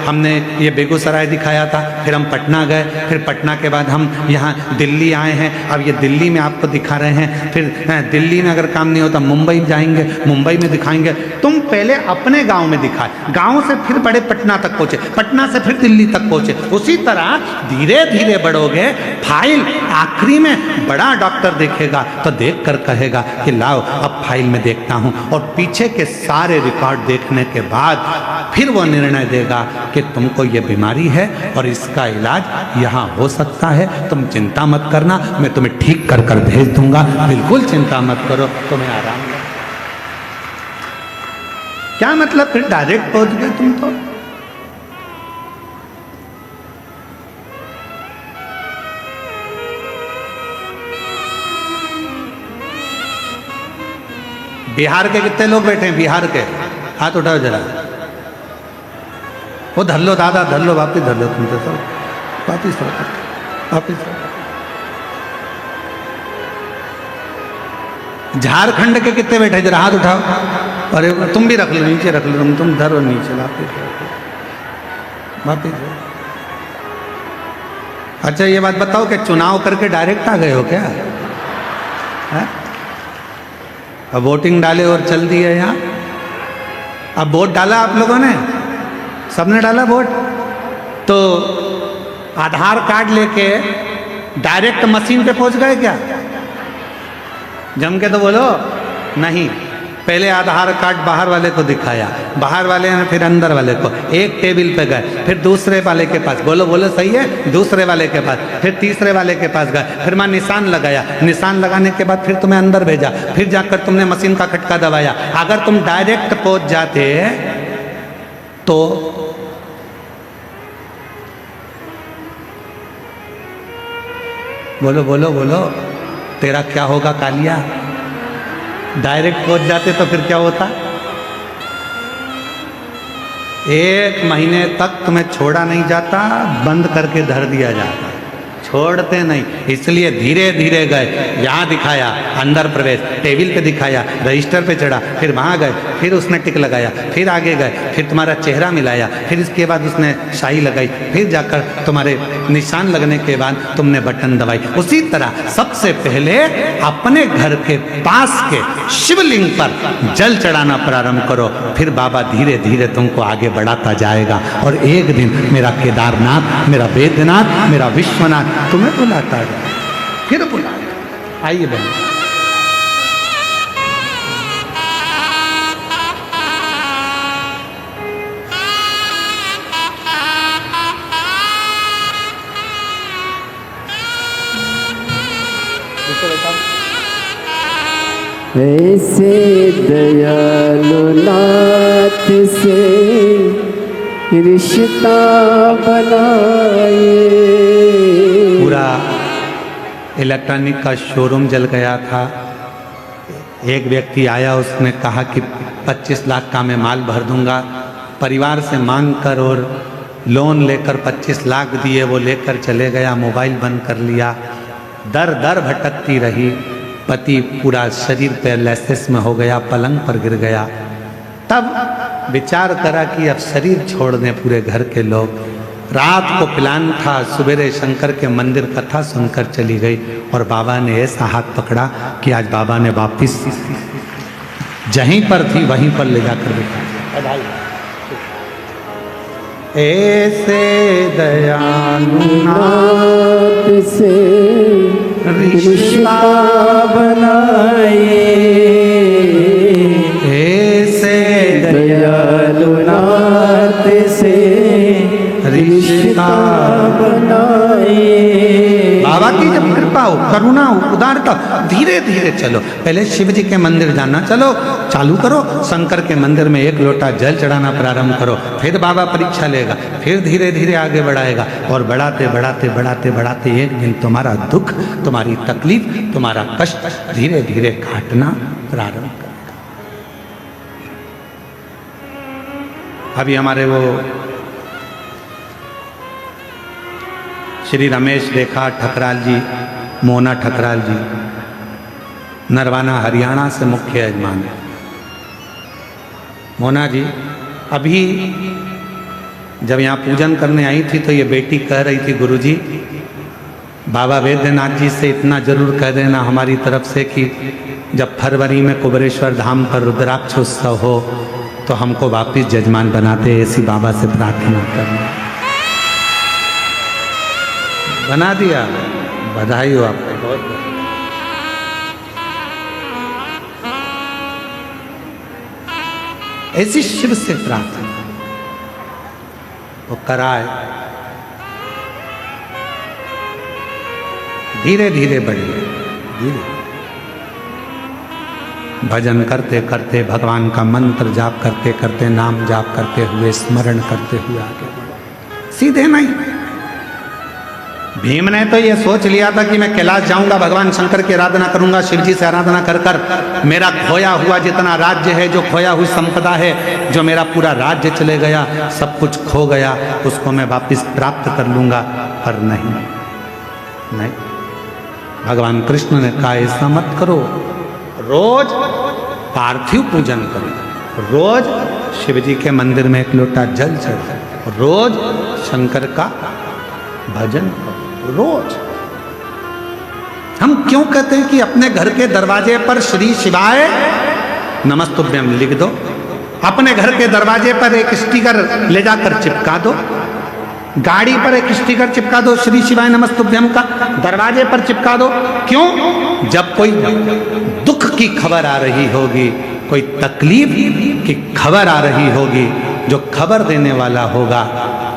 हमने ये बेगूसराय दिखाया था, फिर हम पटना गए, फिर पटना के बाद हम यहाँ दिल्ली आए हैं, अब ये दिल्ली में आपको दिखा रहे हैं, फिर दिल्ली में अगर काम नहीं होता मुंबई जाएंगे, मुंबई में दिखाएंगे। तुम पहले अपने गांव में दिखाए, गांव से फिर बड़े पटना तक पहुंचे, पटना से फिर दिल्ली तक पहुंचे। उसी तरह धीरे धीरे बढ़ोगे। फाइल आखिरी में बड़ा डॉक्टर देखेगा तो देख कर कहेगा कि लाओ अब फाइल में देखता हूं, और पीछे के सारे रिकॉर्ड देखने के बाद फिर वो निर्णय देगा कि तुमको ये बीमारी है और इसका इलाज यहाँ हो सकता है, तुम चिंता मत करना, मैं तुम्हें ठीक कर कर भेज दूंगा, बिल्कुल चिंता मत करो, तुम्हें आराम है। क्या मतलब, फिर डायरेक्ट पहुंच गए तुम तो। बिहार के कितने लोग बैठे हैं, बिहार के हाथ उठाओ जरा। वो धर लो दादा, धर लो, वापिस धर लो, तुम तो सब वापिस वापिस। झारखंड के कितने बैठे, जरा हाथ उठाओ। अरे तुम भी रख लो, नीचे रख लो, तुम धरो नीचे, वापिस वापिस। अच्छा ये बात बताओ कि चुनाव करके डायरेक्ट आ गए हो क्या है? अब वोटिंग डाले और चल दिए यहाँ। अब वोट डाला आप लोगों ने, सबने डाला वोट, तो आधार कार्ड लेके डायरेक्ट मशीन पे पहुंच गए क्या? जम के तो बोलो नहीं। पहले आधार कार्ड बाहर वाले को दिखाया, बाहर वाले ने फिर अंदर वाले को, एक टेबल पे गए, फिर दूसरे वाले के पास, बोलो बोलो सही है, दूसरे वाले के पास, फिर तीसरे वाले के पास गए, फिर मैं निशान लगाया, निशान लगाने के बाद फिर तुम्हें अंदर भेजा, फिर जाकर तुमने मशीन का खटका दबाया। अगर तुम डायरेक्ट पहुंच जाते तो बोलो बोलो बोलो, तेरा क्या होगा कालिया? डायरेक्ट पहुंच जाते तो फिर क्या होता? 1 महीने तक तुम्हें छोड़ा नहीं जाता, बंद करके धर दिया जाता, छोड़ते नहीं। इसलिए धीरे धीरे गए, यहाँ दिखाया अंदर प्रवेश, टेबल पे दिखाया, रजिस्टर पे चढ़ा, फिर वहाँ गए, फिर उसने टिक लगाया, फिर आगे गए, फिर तुम्हारा चेहरा मिलाया, फिर इसके बाद उसने शाही लगाई, फिर जाकर तुम्हारे निशान लगने के बाद तुमने बटन दबाई। उसी तरह सबसे पहले अपने घर के पास के शिवलिंग पर जल चढ़ाना प्रारंभ करो, फिर बाबा धीरे धीरे तुमको आगे बढ़ाता जाएगा। और एक दिन मेरा केदारनाथ, मेरा बैद्यनाथ, मेरा विश्वनाथ तुम्हें बुलाता है, फिर बुलाएगा। आइए बहन, ऐसे दयालु नाथ से रिश्ता बनाए। पूरा इलेक्ट्रॉनिक का शोरूम जल गया था। एक व्यक्ति आया, उसने कहा कि 25 लाख का मैं माल भर दूंगा। परिवार से मांग कर और लोन लेकर 25 लाख दिए, वो लेकर चले गया, मोबाइल बंद कर लिया। दर दर भटकती रही, पति पूरा शरीर पैरालिसिस में हो गया, पलंग पर गिर गया। तब विचार करा कि अब शरीर छोड़ दें पूरे घर के लोग। रात को प्लान था, सवेरे शंकर के मंदिर कथा सुनकर चली गई, और बाबा ने ऐसा हाथ पकड़ा कि आज बाबा ने वापिस जहीं पर थी वहीं पर ले जाकर बिठा। ऐसे दयालु नाथ से रिश्ता बनाए। ऐसे दयालु नाथ से रिश्ता बनाए। बाबा की जब कृपा हो, करुणा हो, उदारता, धीरे धीरे चलो। पहले शिव जी के मंदिर जाना चलो चालू करो, शंकर के मंदिर में 1 लोटा जल चढ़ाना प्रारंभ करो, फिर बाबा परीक्षा लेगा, फिर धीरे धीरे आगे बढ़ाएगा, और बढ़ाते बढ़ाते बढ़ाते बढ़ाते एक दिन तुम्हारा दुख, तुम्हारी तकलीफ, तुम्हारा कष्ट धीरे धीरे काटना प्रारंभ करेगा। अभी हमारे वो श्री रमेश रेखा ठकराल जी, मोना ठकराल जी, नरवाना हरियाणा से मुख्य यजमान है। मोना जी, अभी जब यहाँ पूजन करने आई थी तो ये बेटी कह रही थी, गुरुजी बाबा वैद्यनाथ जी से इतना जरूर कह देना हमारी तरफ से कि जब फरवरी में कुबेरेश्वर धाम पर रुद्राक्ष उत्सव हो तो हमको वापिस जजमान बनाते, ऐसी बाबा से प्रार्थना करना। बना दिया, बधाई हो आपको बहुत बहुत। ऐसी शिव से प्रार्थना वो कराए, धीरे धीरे बढ़िए, धीरे भजन करते करते, भगवान का मंत्र जाप करते करते, नाम जाप करते हुए, स्मरण करते हुए आगे बढ़ो, सीधे नहीं। भीम ने तो ये सोच लिया था कि मैं कैलाश जाऊंगा, भगवान शंकर की आराधना करूंगा, शिव जी से आराधना कर कर मेरा खोया हुआ जितना राज्य है, जो खोया हुई संपदा है, जो मेरा पूरा राज्य चले गया, सब कुछ खो गया, उसको मैं वापस प्राप्त कर लूंगा। पर नहीं, नहीं, भगवान कृष्ण ने कहा ऐसा मत करो, रोज पार्थिव पूजन करो, रोज शिव जी के मंदिर में एक लोटा जल चढ़ाओ, रोज शंकर का भजन करो, रोज। हम क्यों कहते हैं कि अपने घर के दरवाजे पर श्री शिवाय नमस्तुभ्यम लिख दो, अपने घर के दरवाजे पर एक स्टिकर ले जाकर चिपका दो, गाड़ी पर एक स्टिकर चिपका दो श्री शिवाय नमस्तुभ्यम का, दरवाजे पर चिपका दो। क्यों? जब कोई दुख की खबर आ रही होगी, कोई तकलीफ की खबर आ रही होगी, जो खबर देने वाला होगा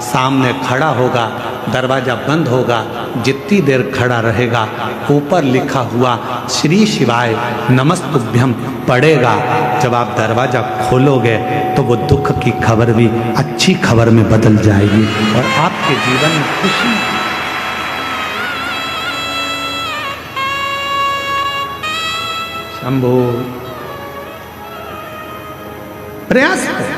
सामने खड़ा होगा, दरवाजा बंद होगा, जितनी देर खड़ा रहेगा ऊपर लिखा हुआ श्री शिवाय नमस्तुभ्यम पड़ेगा। जब आप दरवाजा खोलोगे तो वो दुख की खबर भी अच्छी खबर में बदल जाएगी और आपके जीवन में खुशी। शंभो, प्रयास करें।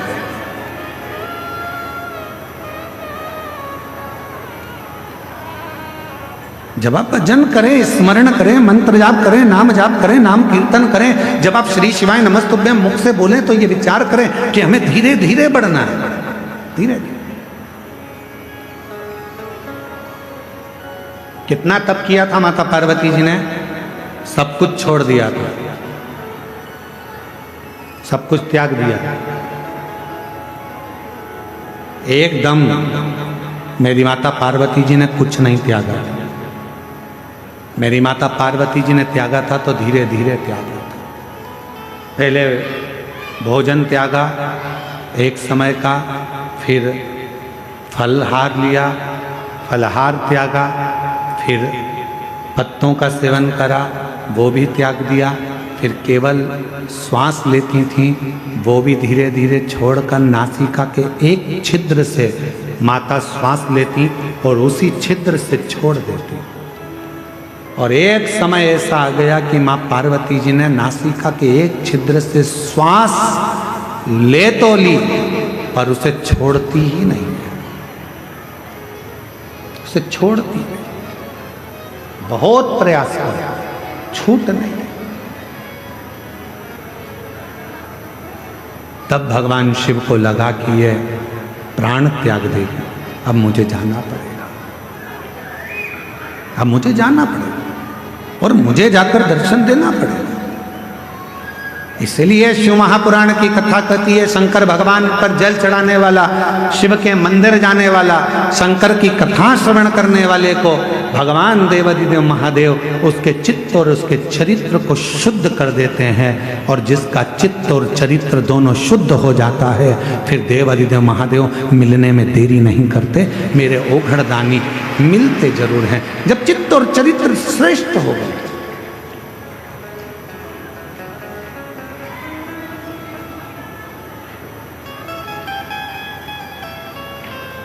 जब आप भजन करें, स्मरण करें, मंत्र जाप करें, नाम जाप करें, नाम कीर्तन करें, जब आप श्री शिवाय नमस्तुभ्यम मुख से बोलें तो ये विचार करें कि हमें धीरे धीरे बढ़ना है, धीरे धीरे। कितना तप किया था माता पार्वती जी ने? सब कुछ छोड़ दिया था, सब कुछ त्याग दिया। एकदम मेरी माता पार्वती जी ने कुछ नहीं त्यागा। मेरी माता पार्वती जी ने त्यागा था तो धीरे धीरे त्यागा था। पहले भोजन त्यागा एक समय का, फिर फलहार लिया, फलहार त्यागा, फिर पत्तों का सेवन करा, वो भी त्याग दिया, फिर केवल श्वास लेती थी, वो भी धीरे धीरे छोड़कर नासिका के एक छिद्र से माता श्वास लेती और उसी छिद्र से छोड़ देती। और एक समय ऐसा आ गया कि माँ पार्वती जी ने नासिका के एक छिद्र से श्वास ले तो ली पर उसे छोड़ती ही नहीं, उसे छोड़ती नहीं। बहुत प्रयास किया, छूट नहीं। तब भगवान शिव को लगा कि ये प्राण त्याग देगी, अब मुझे जाना पड़ेगा, अब मुझे जाना पड़ेगा और मुझे जाकर दर्शन देना पड़ेगा। इसलिए शिव महापुराण की कथा कहती है, शंकर भगवान पर जल चढ़ाने वाला, शिव के मंदिर जाने वाला, शंकर की कथा श्रवण करने वाले को भगवान देवाधिदेव महादेव उसके चित्त और उसके चरित्र को शुद्ध कर देते हैं। और जिसका चित्त और चरित्र दोनों शुद्ध हो जाता है, फिर देवाधिदेव महादेव मिलने में देरी नहीं करते। मेरे ओघड़दानी मिलते जरूर हैं जब चित्त और चरित्र श्रेष्ठ हो गए।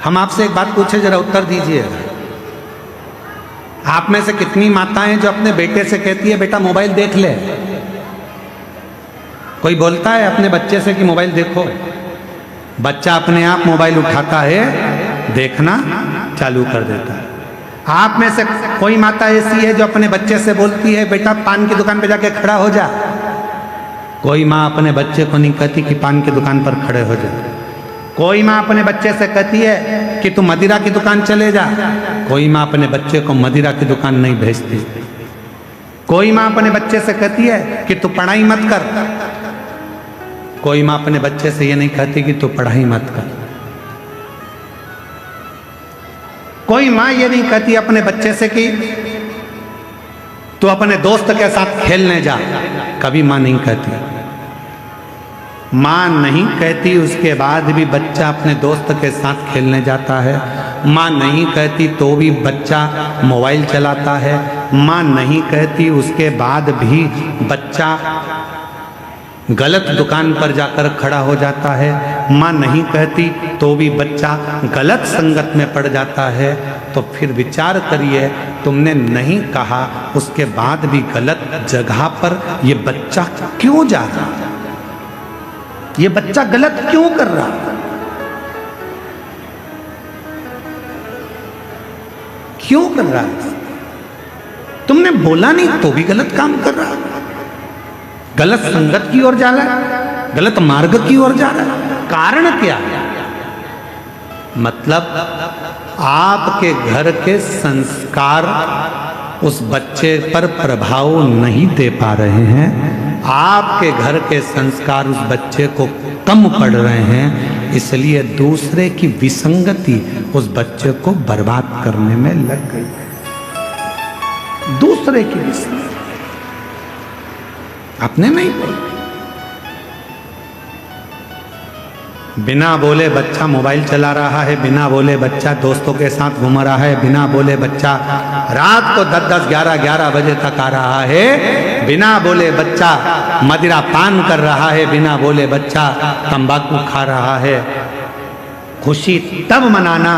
हम आपसे एक बात पूछे, जरा उत्तर दीजिए। आप में से कितनी माताएं जो अपने बेटे से कहती है बेटा मोबाइल देख ले? कोई बोलता है अपने बच्चे से कि मोबाइल देखो? बच्चा अपने आप मोबाइल उठाता है, देखना चालू कर देता है। आप में से कोई माता ऐसी है जो अपने बच्चे से बोलती है बेटा पान की दुकान पे जाके खड़ा हो जा? कोई माँ अपने बच्चे को नहीं कहती कि पान की दुकान पर खड़े हो जा। कोई माँ अपने बच्चे से कहती है कि तू मदिरा की दुकान चले जा। कोई माँ अपने बच्चे को मदिरा की दुकान नहीं भेजती। कोई माँ अपने बच्चे से कहती है कि तू पढ़ाई मत कर। कोई माँ अपने बच्चे से ये नहीं कहती कि तू पढ़ाई मत कर। कोई माँ ये नहीं कहती अपने बच्चे से कि तू अपने दोस्त के साथ खेलने जा। कभी माँ नहीं कहती। माँ नहीं कहती, उसके बाद भी बच्चा अपने दोस्त के साथ खेलने जाता है। माँ नहीं कहती तो भी बच्चा मोबाइल चलाता है। माँ नहीं कहती, उसके बाद भी बच्चा गलत दुकान पर जाकर खड़ा हो जाता है। माँ नहीं कहती तो भी बच्चा गलत संगत में पड़ जाता है। तो फिर विचार करिए, तुमने नहीं कहा, उसके बाद भी गलत जगह पर ये बच्चा क्यों जा रहा है? ये बच्चा गलत क्यों कर रहा है? क्यों कर रहा है? तुमने बोला नहीं तो भी गलत काम कर रहा है। गलत संगत की ओर जा रहा है, गलत मार्ग की ओर जा रहा है। कारण क्या है? मतलब आपके घर के संस्कार उस बच्चे पर प्रभाव नहीं दे पा रहे हैं। आपके घर के संस्कार उस बच्चे को कम पड़ रहे हैं, इसलिए दूसरे की विसंगति उस बच्चे को बर्बाद करने में लग गई। दूसरे की विसंगति अपने नहीं बोल। बिना बोले बच्चा मोबाइल चला रहा है, बिना बोले बच्चा दोस्तों के साथ घूम रहा है, बिना बोले बच्चा रात को 10-10, 11-11 बजे तक आ रहा है, बिना बोले बच्चा मदिरा पान कर रहा है, बिना बोले बच्चा तंबाकू खा रहा है। खुशी तब मनाना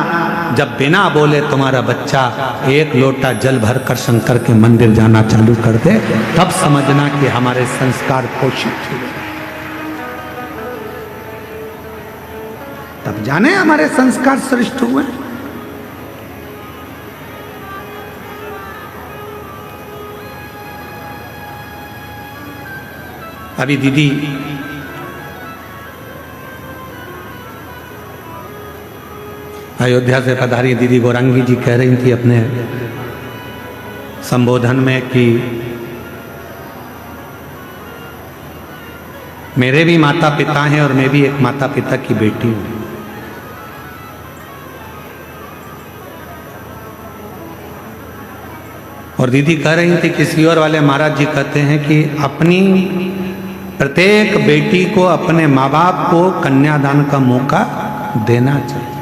जब बिना बोले तुम्हारा बच्चा एक लोटा जल भरकर शंकर के मंदिर जाना चालू कर दे, तब समझना कि हमारे संस्कार पोषित हुए। तब जाने हमारे संस्कार श्रेष्ठ हुए। अभी दीदी अयोध्या से पधारी दीदी गौरांगी जी कह रही थी अपने संबोधन में कि मेरे भी माता पिता हैं और मैं भी एक माता पिता की बेटी हूं। और दीदी कह रही थी किसी और वाले महाराज जी कहते हैं कि अपनी प्रत्येक बेटी को, अपने माँ बाप को कन्यादान का मौका देना चाहिए।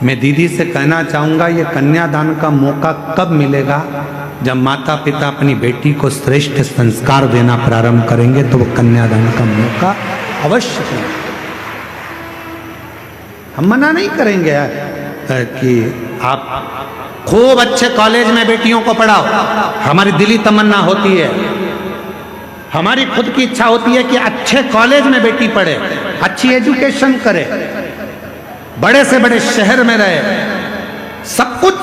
मैं दीदी से कहना चाहूँगा, ये कन्यादान का मौका कब मिलेगा? जब माता पिता अपनी बेटी को श्रेष्ठ संस्कार देना प्रारंभ करेंगे तो वो कन्यादान का मौका अवश्य मिलेगा। हम मना नहीं करेंगे कि आप खूब अच्छे कॉलेज में बेटियों को पढ़ाओ। हमारी दिली तमन्ना होती है, हमारी खुद की इच्छा होती है कि अच्छे कॉलेज में बेटी पढ़े, अच्छी एजुकेशन करे, बड़े से बड़े शहर में रहे, सब कुछ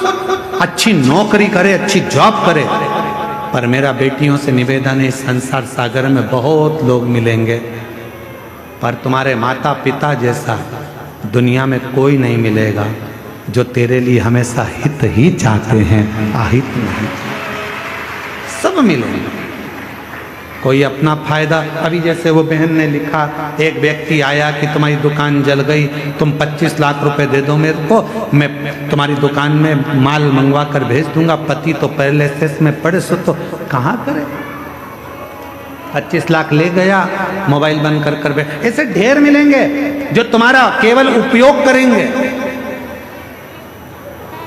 अच्छी नौकरी करे, अच्छी जॉब करे। पर मेरा बेटियों से निवेदन है, इस संसार सागर में बहुत लोग मिलेंगे, पर तुम्हारे माता पिता जैसा दुनिया में कोई नहीं मिलेगा जो तेरे लिए हमेशा हित ही चाहते हैं, अहित नहीं। सब मिलेंगे, कोई अपना फायदा। अभी जैसे वो बहन ने लिखा, एक व्यक्ति आया कि तुम्हारी दुकान जल गई, तुम 25 लाख रुपए दे दो मेरे को, मैं तुम्हारी दुकान में माल मंगवा कर भेज दूंगा। पति तो पहले से में पड़े, सो तो कहाँ करे। 25 लाख ले गया, मोबाइल बंद कर कर बैठ। ऐसे ढेर मिलेंगे जो तुम्हारा केवल उपयोग करेंगे,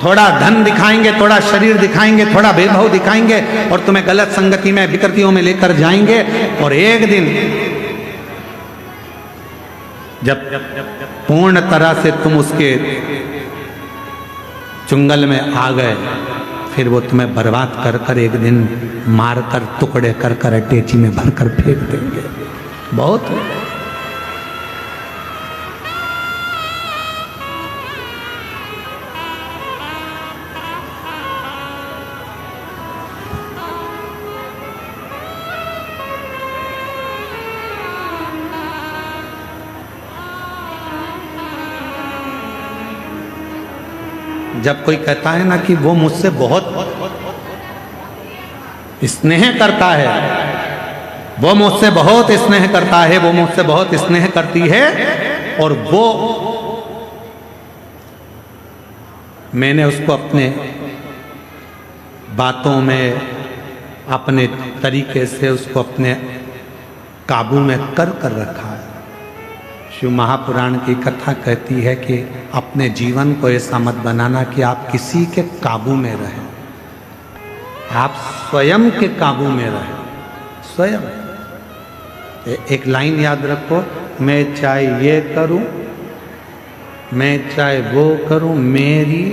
थोड़ा धन दिखाएंगे, थोड़ा शरीर दिखाएंगे, थोड़ा वैभव दिखाएंगे और तुम्हें गलत संगति में, विकृतियों में लेकर जाएंगे। और एक दिन जब पूर्ण तरह से तुम उसके चुंगल में आ गए, फिर वो तुम्हें बर्बाद कर कर एक दिन मार कर, टुकड़े कर कर अटैची में भर कर फेंक देंगे। बहुत जब कोई कहता है ना कि वो मुझसे बहुत स्नेह करता है, वो मुझसे बहुत स्नेह करता है, वो मुझसे बहुत स्नेह करती है, और वो मैंने उसको अपने बातों में अपने तरीके से उसको अपने काबू में कर रखा है। शिव महापुराण की कथा कहती है कि अपने जीवन को ऐसा मत बनाना कि आप किसी के काबू में रहें, आप स्वयं के काबू में रहें। स्वयं एक लाइन याद रखो, मैं चाहे ये करूं, मैं चाहे वो करूं, मेरी।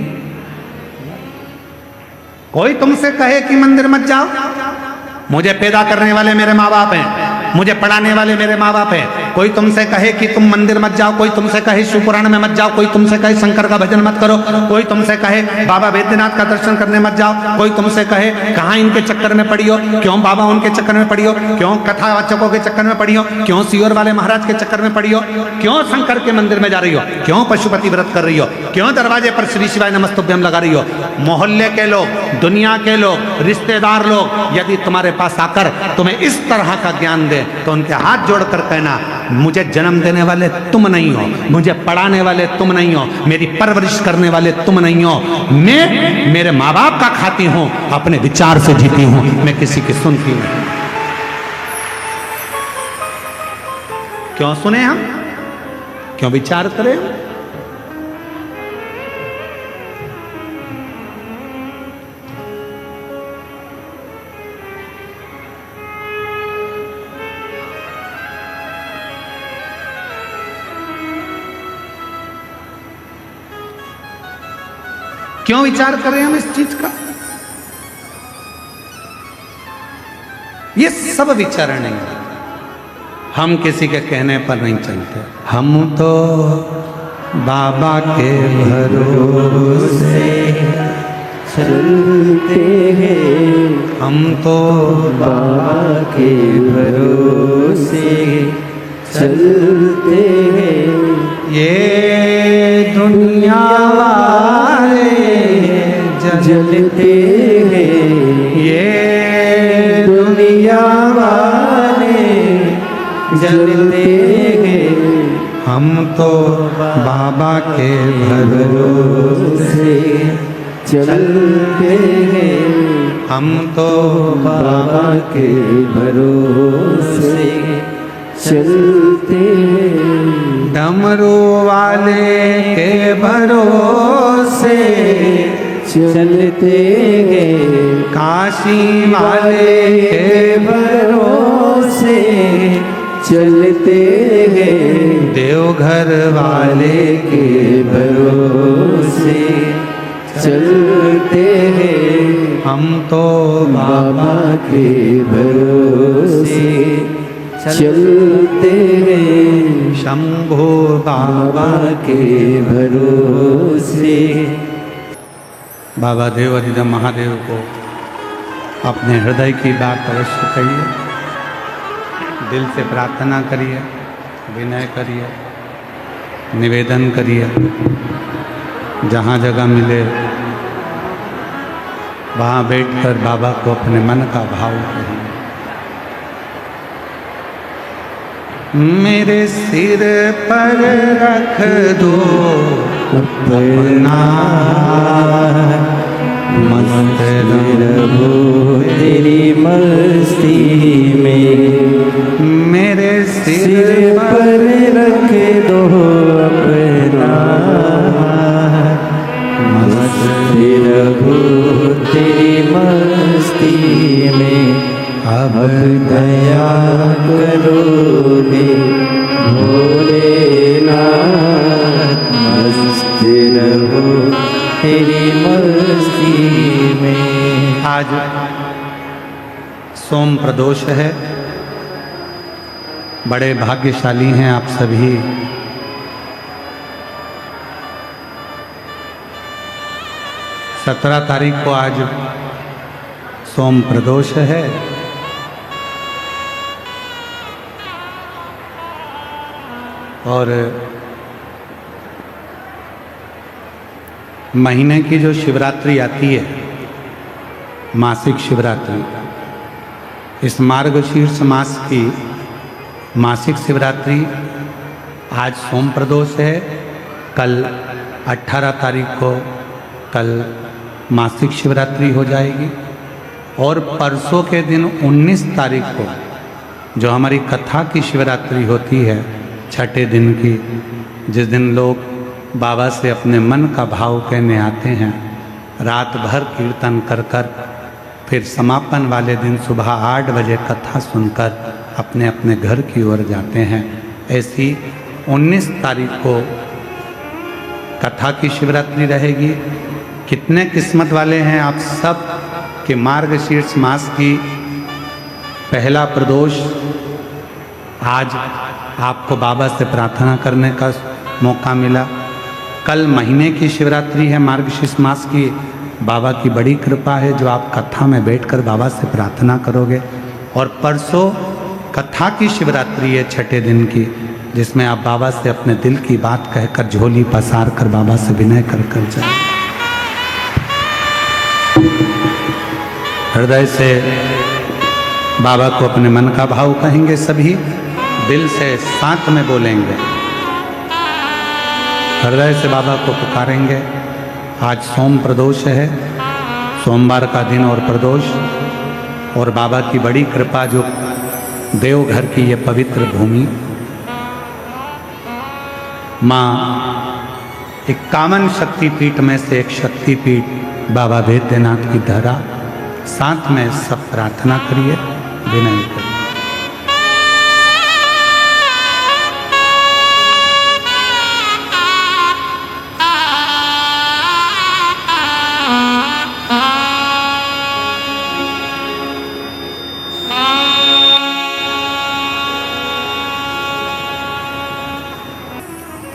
कोई तुमसे कहे कि मंदिर मत जाओ, मुझे पैदा करने वाले मेरे माँ बाप हैं, मुझे पढ़ाने वाले मेरे माँ बाप हैं। कोई तुमसे कहे कि तुम मंदिर मत जाओ, कोई तुमसे कहे शिव पुराण में मत जाओ, कोई तुमसे कहे शंकर का भजन मत करो, कोई तुमसे कहे बाबा बैद्यनाथ का दर्शन करने मत जाओ, कोई तुमसे कहे कहाँ इनके चक्कर में पड़ी हो, क्यों बाबा उनके चक्कर में पड़ी हो, क्यों कथावाचकों के चक्कर में पड़ी हो, क्यों सियोर वाले महाराज के चक्कर में पड़ी हो, क्यों शंकर के मंदिर में जा रही हो, क्यों पशुपति व्रत कर रही हो, क्यों दरवाजे पर श्री शिवाय नमस्तुभ्यम लगा रही हो। मोहल्ले के लोग, दुनिया के लोग, रिश्तेदार लोग यदि तुम्हारे पास आकर तुम्हें इस तरह का ज्ञान दे तो उनके हाथ जोड़कर कहना, मुझे जन्म देने वाले तुम नहीं हो, मुझे पढ़ाने वाले तुम नहीं हो, मेरी परवरिश करने वाले तुम नहीं हो, मैं मेरे माँ बाप का खाती हूं, अपने विचार से जीती हूं, मैं किसी की सुनती नहीं। क्यों सुने हम, क्यों विचार करें? क्यों विचार कर रहे हैं हम इस चीज का? ये सब विचार नहीं है, हम किसी के कहने पर नहीं चलते। हम तो बाबा के भरोसे चलते हैं, हम तो बाबा के भरोसे चलते हैं। ये दुनिया वाले जलते हैं, ये दुनिया वाले जलते हैं। हम तो बाबा के भरोसे चलते हैं, हम तो बाबा के भरोसे चलते हैं। डमरू वाले के भरोसे चलते हैं, काशी वाले के भरोसे चलते हैं। देवघर वाले के भरोसे चलते हैं। हम तो बाबा के भरोसे चलते हैं। शंभो बाबा के भरोसे। बाबा देव अधिदेव महादेव को अपने हृदय की बात अवश्य कहिए, दिल से प्रार्थना करिए, विनय करिए, निवेदन करिए, जहाँ जगह मिले वहाँ बैठकर बाबा को अपने मन का भाव कहिए। मेरे सिर पर रख दो अपना मस्त रहो तेरी मस्ती में। मेरे सिर पर रख दो अपना मस्त रहो तेरी मस्ती में। अब दया करोगे भोलेनाथ, मस्त रहो तेरी मस्ती में। आज सोम प्रदोष है, बड़े भाग्यशाली हैं आप सभी। 17 तारीख को आज सोम प्रदोष है। और महीने की जो शिवरात्रि आती है, मासिक शिवरात्रि, इस मार्गशीर्ष मास की मासिक शिवरात्रि आज सोम प्रदोष है। कल 18 तारीख को कल मासिक शिवरात्रि हो जाएगी और परसों के दिन 19 तारीख को जो हमारी कथा की शिवरात्रि होती है, छठे दिन की, जिस दिन लोग बाबा से अपने मन का भाव कहने आते हैं, रात भर कीर्तन कर कर फिर समापन वाले दिन सुबह 8 बजे कथा सुनकर अपने अपने घर की ओर जाते हैं। ऐसी 19 तारीख को कथा की शिवरात्रि रहेगी। कितने किस्मत वाले हैं आप सब कि मार्गशीर्ष मास की पहला प्रदोष आज आपको बाबा से प्रार्थना करने का मौका मिला। कल महीने की शिवरात्रि है मार्गशीर्ष मास की। बाबा की बड़ी कृपा है जो आप कथा में बैठकर बाबा से प्रार्थना करोगे। और परसों कथा की शिवरात्रि है छठे दिन की, जिसमें आप बाबा से अपने दिल की बात कहकर झोली पसार कर बाबा से विनय कर कर जाए। हृदय से बाबा को अपने मन का भाव कहेंगे, सभी दिल से साथ में बोलेंगे, हृदय से बाबा को पुकारेंगे। आज सोम प्रदोष है, सोमवार का दिन और प्रदोष, और बाबा की बड़ी कृपा जो देवघर की ये पवित्र भूमि, माँ 51 शक्तिपीठ में से एक शक्तिपीठ बाबा वैद्यनाथ की धरा। साथ में सब प्रार्थना करिए, विनय करिए।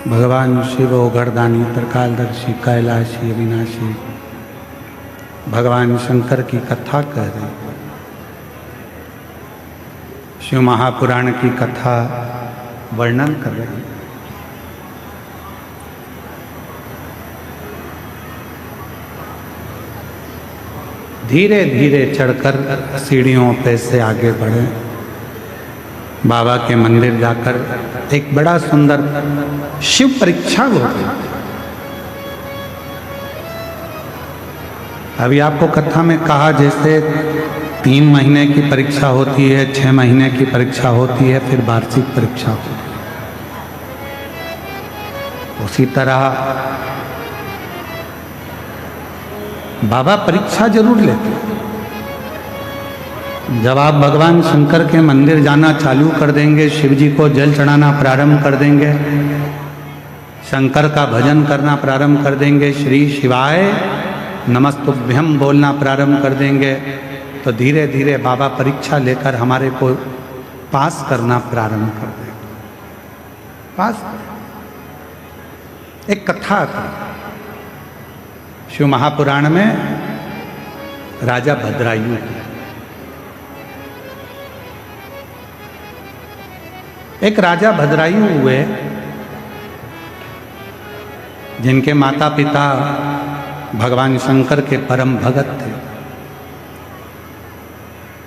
भगवान शिव गर्दानी त्रिकालदर्शी कैलाशी अविनाशी भगवान शंकर की कथा कह रहे हैं। शिव महापुराण की कथा वर्णन कर रहे हैं। धीरे धीरे चढ़कर सीढ़ियों पे से आगे बढ़े। बाबा के मंदिर जाकर एक बड़ा सुंदर शिव परीक्षा होती है। अभी आपको कथा में कहा जैसे 3 महीने की परीक्षा होती है, 6 महीने की परीक्षा होती है, फिर वार्षिक परीक्षा होती है। उसी तरह बाबा परीक्षा जरूर लेते हैं। जब आप भगवान शंकर के मंदिर जाना चालू कर देंगे, शिव जी को जल चढ़ाना प्रारंभ कर देंगे, शंकर का भजन करना प्रारंभ कर देंगे, श्री शिवाय नमस्तुभ्यम बोलना प्रारंभ कर देंगे, तो धीरे धीरे बाबा परीक्षा लेकर हमारे को पास करना प्रारंभ कर देंगे। पास एक कथा आती है शिव महापुराण में, राजा भद्रायु की। एक राजा भद्रायु हुए जिनके माता पिता भगवान शंकर के परम भगत थे,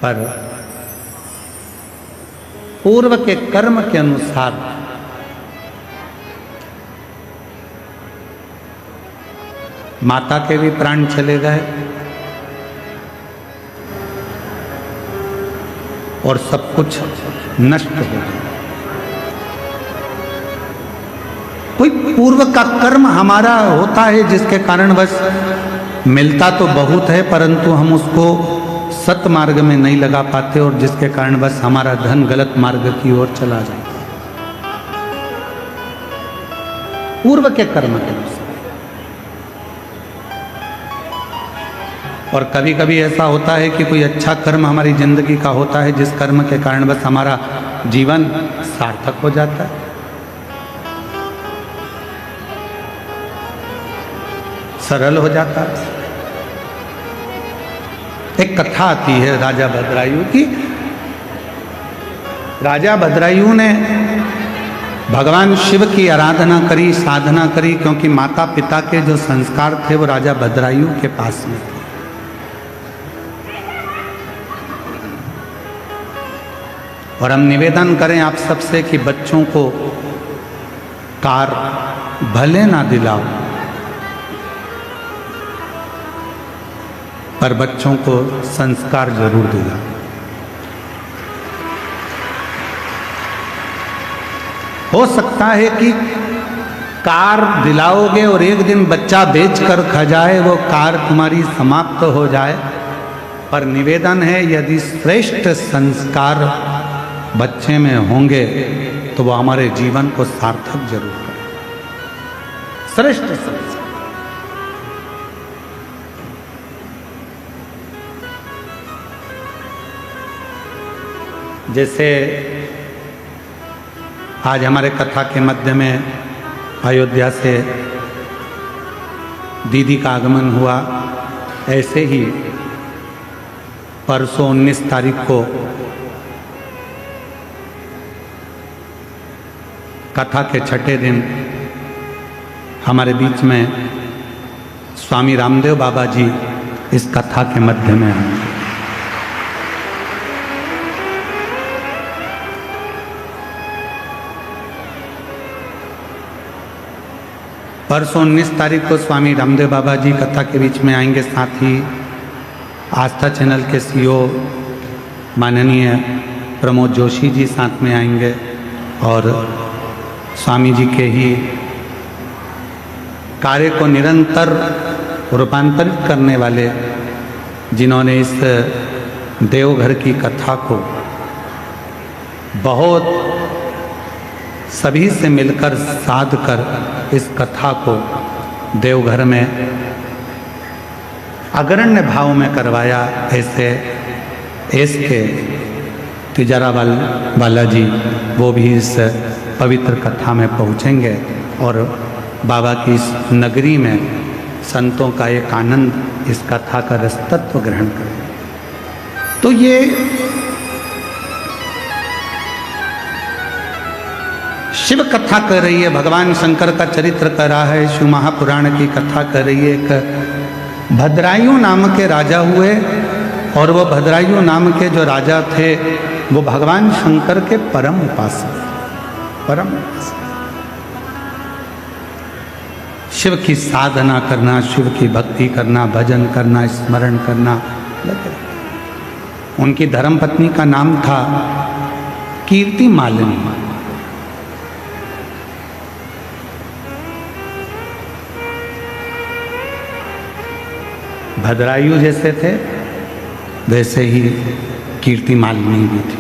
पर पूर्व के कर्म के अनुसार माता के भी प्राण चले गए और सब कुछ नष्ट हो गया। कोई पूर्व का कर्म हमारा होता है जिसके कारण बस मिलता तो बहुत है, परंतु हम उसको सत मार्ग में नहीं लगा पाते, और जिसके कारण बस हमारा धन गलत मार्ग की ओर चला जाता है। पूर्व के कर्म के अनुसार। और कभी कभी ऐसा होता है कि कोई अच्छा कर्म हमारी जिंदगी का होता है, जिस कर्म के कारण बस हमारा जीवन सार्थक हो जाता है, सरल हो जाता है। एक कथा आती है राजा भद्रायु की। राजा भद्रायु ने भगवान शिव की आराधना करी, साधना करी, क्योंकि माता पिता के जो संस्कार थे वो राजा भद्रायु के पास में थे। और हम निवेदन करें आप सबसे कि बच्चों को कार भले ना दिलाओ, पर बच्चों को संस्कार जरूर दिलाओ। हो सकता है कि कार दिलाओगे और एक दिन बच्चा बेचकर खा जाए, वो कार तुम्हारी समाप्त हो जाए, पर निवेदन है यदि श्रेष्ठ संस्कार बच्चे में होंगे तो वो हमारे जीवन को सार्थक जरूर करें। श्रेष्ठ संस्कार। जैसे आज हमारे कथा के मध्य में अयोध्या से दीदी का आगमन हुआ, ऐसे ही परसों 19 तारीख को कथा के छठे दिन हमारे बीच में स्वामी रामदेव बाबा जी इस कथा के मध्य में आए। परसों 19 तारीख को स्वामी रामदेव बाबा जी कथा के बीच में आएंगे। साथ ही आस्था चैनल के सीईओ माननीय प्रमोद जोशी जी साथ में आएंगे और स्वामी जी के ही कार्य को निरंतर रूपांतरित करने वाले, जिन्होंने इस देवघर की कथा को बहुत सभी से मिलकर साध कर इस कथा को देवघर में अग्रण्य भाव में करवाया, ऐसे के तिजारा बालाजी वो भी इस पवित्र कथा में पहुँचेंगे और बाबा की इस नगरी में संतों का एक आनंद इस कथा का रसतत्व ग्रहण करें। तो ये शिव कथा कर रही है, भगवान शंकर का चरित्र कर रहा है, शिव महापुराण की कथा कर रही है। एक भद्रायु नाम के राजा हुए और वो भद्रायु नाम के जो राजा थे वो भगवान शंकर के परम उपासक, परम उपासक। शिव की साधना करना, शिव की भक्ति करना, भजन करना, स्मरण करना लगे। उनकी धर्मपत्नी का नाम था कीर्ति मालिनी। भद्रायु जैसे थे वैसे ही कीर्ति मालिनी भी थी,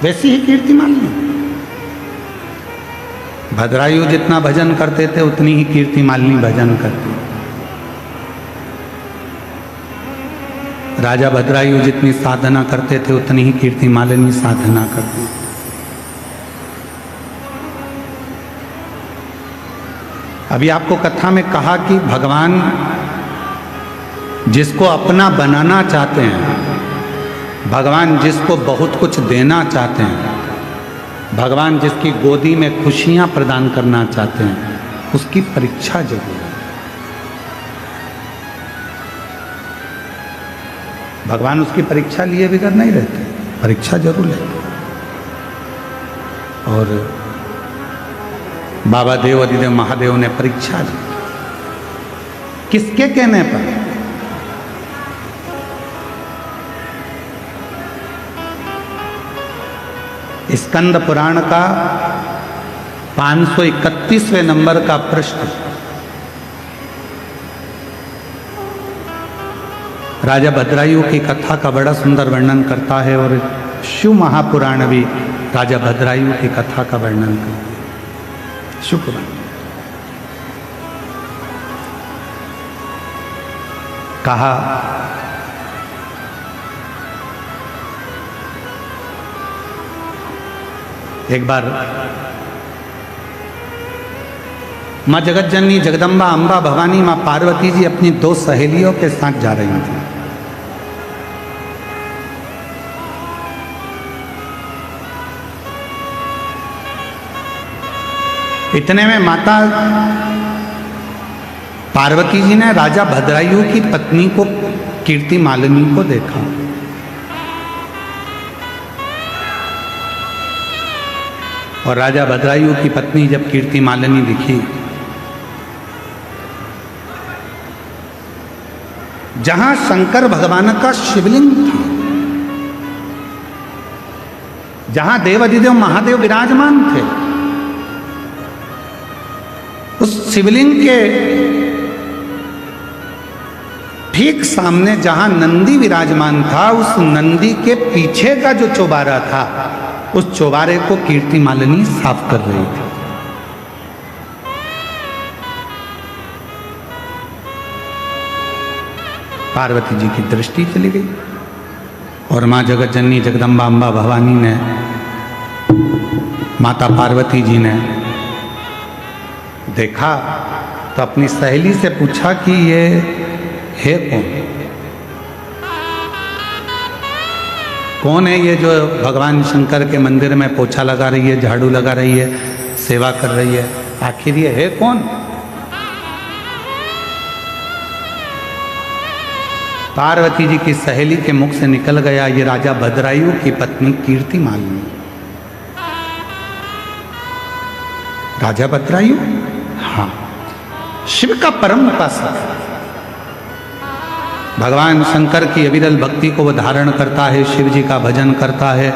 वैसी ही कीर्ति मालिनी। भद्रायु जितना भजन करते थे उतनी ही कीर्ति मालिनी भजन करती। राजा भद्रायु जितनी साधना करते थे उतनी ही कीर्ति मालिनी साधना करती। अभी आपको कथा में कहा कि भगवान जिसको अपना बनाना चाहते हैं, भगवान जिसको बहुत कुछ देना चाहते हैं, भगवान जिसकी गोदी में खुशियां प्रदान करना चाहते हैं, उसकी परीक्षा जरूर है। भगवान उसकी परीक्षा लिए बिगड़ नहीं रहते, परीक्षा जरूर लेते। और बाबा देव अधिदेव महादेव ने परीक्षा ली, किसके कहने पर? स्कंद पुराण का 531वें नंबर का प्रश्न राजा भद्रायु की कथा का बड़ा सुंदर वर्णन करता है और शिव महापुराण भी राजा भद्रायु की कथा का वर्णन करता है। शिव पुराण कहा एक बार माँ जगतजननी जगदम्बा अम्बा भवानी माँ पार्वती जी अपनी दो सहेलियों के साथ जा रही थी। इतने में माता पार्वती जी ने राजा भद्रायु की पत्नी को कीर्ति मालिनी को देखा। और राजा भद्रायु की पत्नी जब कीर्ति मालिनी दिखी, जहां शंकर भगवान का शिवलिंग था, जहां देव अधिदेव महादेव विराजमान थे, उस शिवलिंग के ठीक सामने जहां नंदी विराजमान था, उस नंदी के पीछे का जो चौबारा था, उस चौबारे को कीर्ति मालिनी साफ कर रही थी। पार्वती जी की दृष्टि चली गई और मां जगत जननी जगदम्बा अम्बा भवानी ने, माता पार्वती जी ने देखा तो अपनी सहेली से पूछा कि ये है कौन है ये जो भगवान शंकर के मंदिर में पोछा लगा रही है, झाड़ू लगा रही है, सेवा कर रही है, आखिर ये है कौन? पार्वती जी की सहेली के मुख से निकल गया, ये राजा भद्रायु की पत्नी कीर्ति मालिनी। राजा भद्रायु, हाँ, शिव का परम उपासक, भगवान शंकर की अविरल भक्ति को वो धारण करता है, शिव जी का भजन करता है,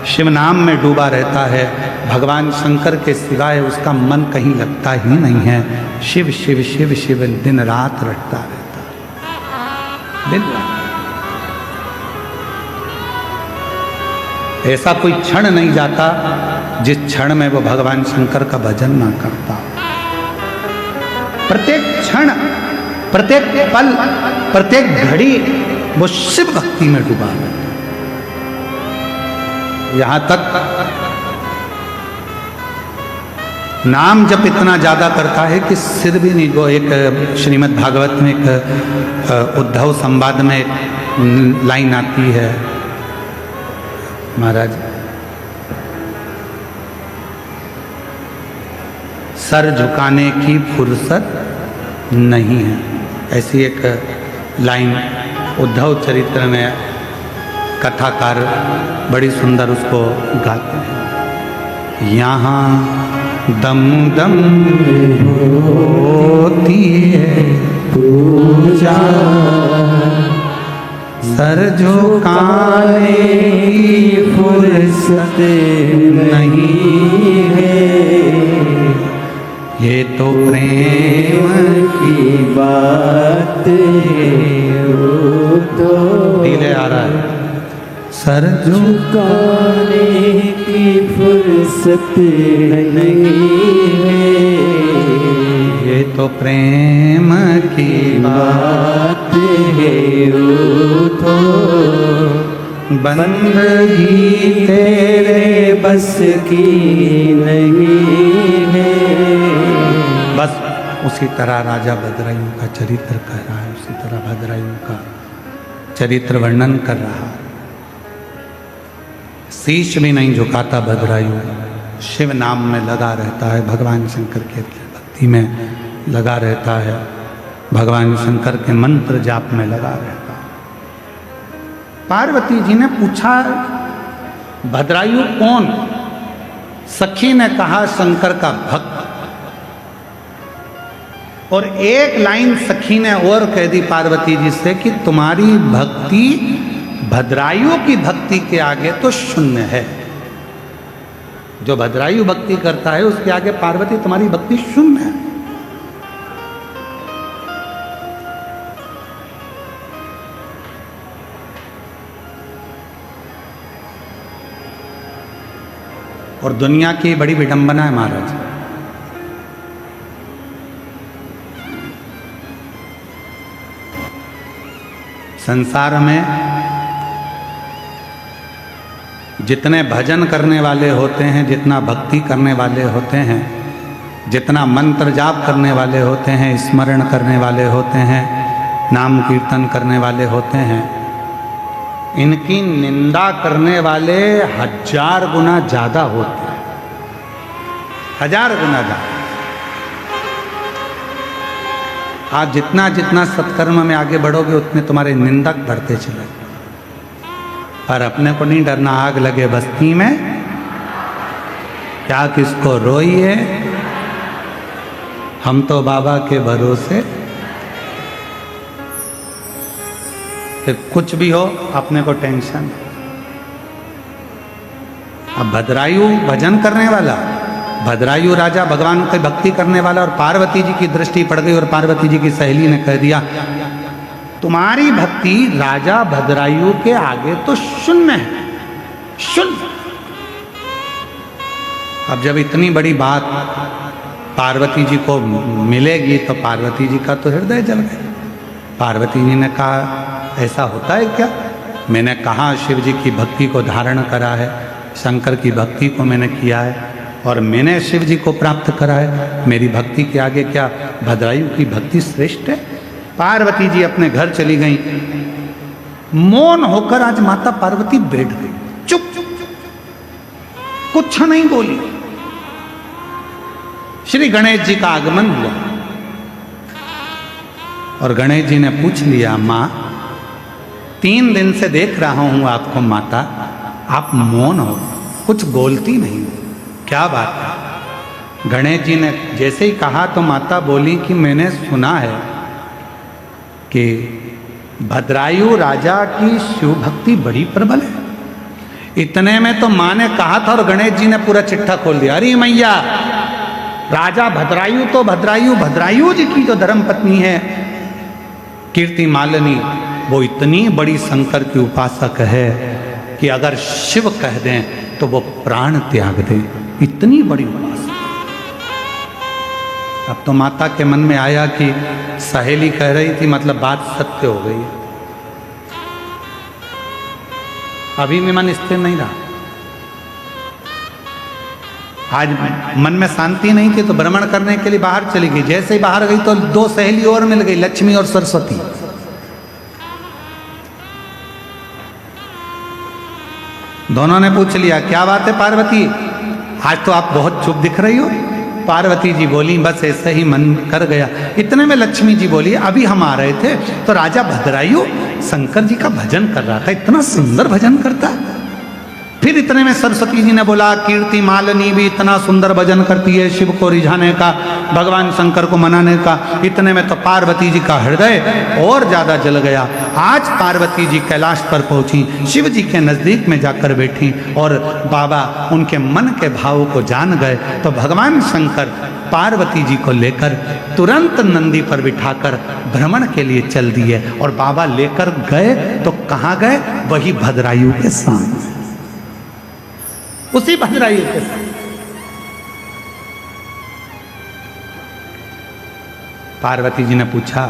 शिव नाम में डूबा रहता है, भगवान शंकर के सिवाय उसका मन कहीं लगता ही नहीं है। शिव शिव शिव शिव दिन रात रटता रहता है, दिन रात। ऐसा कोई क्षण नहीं जाता जिस क्षण में वो भगवान शंकर का भजन ना करता। प्रत्येक क्षण, प्रत्येक पल, प्रत्येक घड़ी वो शिव भक्ति में डूबा है। यहां तक नाम जप इतना ज्यादा करता है कि सिर भी नहीं। वो एक श्रीमद् भागवत में एक उद्धव संवाद में एक लाइन आती है, महाराज, सर झुकाने की फुर्सत नहीं है, ऐसी एक लाइन उद्धव चरित्र में कथाकार बड़ी सुंदर उसको गाते हैं। यहाँ दम दम होती है पूजा, सर झुकाने की फुर्सत नहीं है, ये तो प्रेम की बात है, वो तो धीरे आ रहा है। सर झुकाने की फुर्सत नहीं है, ये तो प्रेम की बात है, वो तो बंदगी तेरे बस की नहीं है। बस उसी तरह राजा भद्रायु का चरित्र कह रहा है, उसी तरह भद्रायु का चरित्र वर्णन कर रहा है। शीश भी नहीं झुकाता भद्रायु, शिव नाम में लगा रहता है, भगवान शंकर के भक्ति में लगा रहता है, भगवान शंकर के मंत्र जाप में लगा रहता है। पार्वती जी ने पूछा, भद्रायु कौन? सखी ने कहा, शंकर का भक्त। और एक लाइन सखी ने और कह दी पार्वती जी से कि तुम्हारी भक्ति भद्रायु की भक्ति के आगे तो शून्य है। जो भद्रायु भक्ति करता है उसके आगे पार्वती तुम्हारी भक्ति शून्य है। और दुनिया की बड़ी विडंबना है महाराज, संसार में जितने भजन करने वाले होते हैं, जितना भक्ति करने वाले होते हैं, जितना मंत्र जाप करने वाले होते हैं, स्मरण करने वाले होते हैं, नाम कीर्तन करने वाले होते हैं, इनकी निंदा करने वाले 1000 गुना ज्यादा होते हैं, 1000 गुना ज्यादा। आप जितना जितना सत्कर्म में आगे बढ़ोगे उतने तुम्हारे निंदक बढ़ते चले। पर अपने को नहीं डरना, आग लगे बस्ती में क्या किसको रोइए, हम तो बाबा के भरोसे। फिर कुछ भी हो अपने को टेंशन। अब भद्रायु भजन करने वाला, भद्रायु राजा भगवान की भक्ति करने वाला, और पार्वती जी की दृष्टि पड़ गई और पार्वती जी की सहेली ने कह दिया तुम्हारी भक्ति राजा भद्रायु के आगे तो शून्य है, शून्य। अब जब इतनी बड़ी बात पार्वती जी को मिलेगी तो पार्वती जी का तो हृदय जल गया। पार्वती जी ने कहा ऐसा होता है क्या? मैंने कहा शिव जी की भक्ति को धारण करा है, शंकर की भक्ति को मैंने किया है और मैंने शिव जी को प्राप्त करा है। मेरी भक्ति के आगे क्या भद्रायु की भक्ति श्रेष्ठ है? पार्वती जी अपने घर चली गई। मौन होकर आज माता पार्वती बैठ गई, चुप, कुछ नहीं बोली। श्री गणेश जी का आगमन हुआ और गणेश जी ने पूछ लिया मां 3 दिन से देख रहा हूं आपको माता, आप मौन हो, कुछ बोलती नहीं हो, क्या बात है? गणेश जी ने जैसे ही कहा तो माता बोली कि मैंने सुना है कि भद्रायु राजा की शिव भक्ति बड़ी प्रबल है। इतने में तो मां ने कहा था और गणेश जी ने पूरा चिट्ठा खोल दिया। अरे मैया, राजा भद्रायु तो भद्रायु जी की जो धर्म पत्नी है कीर्ति मालिनी, वो इतनी बड़ी शंकर की उपासक है कि अगर शिव कह दें तो वो प्राण त्याग दे, इतनी बड़ी उपासक। अब तो माता के मन में आया कि सहेली कह रही थी, मतलब बात सत्य हो गई। अभी भी मन स्थिर नहीं रहा। आज मन में शांति नहीं थी तो भ्रमण करने के लिए बाहर चली गई। जैसे ही बाहर गई तो 2 सहेली और मिल गई, लक्ष्मी और सरस्वती। दोनों ने पूछ लिया क्या बात है पार्वती, आज तो आप बहुत चुप दिख रही हो। पार्वती जी बोली बस ऐसे ही मन कर गया। इतने में लक्ष्मी जी बोली अभी हम आ रहे थे तो राजा भद्रायु शंकर जी का भजन कर रहा था, इतना सुंदर भजन करता। फिर इतने में सरस्वती जी ने बोला कीर्ति मालिनी भी इतना सुंदर भजन करती है शिव को रिझाने का, भगवान शंकर को मनाने का। इतने में तो पार्वती जी का हृदय और ज्यादा जल गया। आज पार्वती जी कैलाश पर पहुंची, शिव जी के नजदीक में जाकर बैठी और बाबा उनके मन के भाव को जान गए। तो भगवान शंकर पार्वती जी को लेकर तुरंत नंदी पर बिठाकर भ्रमण के लिए चल दिए और बाबा लेकर गए तो कहाँ गए? वही भद्रायु के सामने, उसी भद्रायु के साथ। पार्वती जी ने पूछा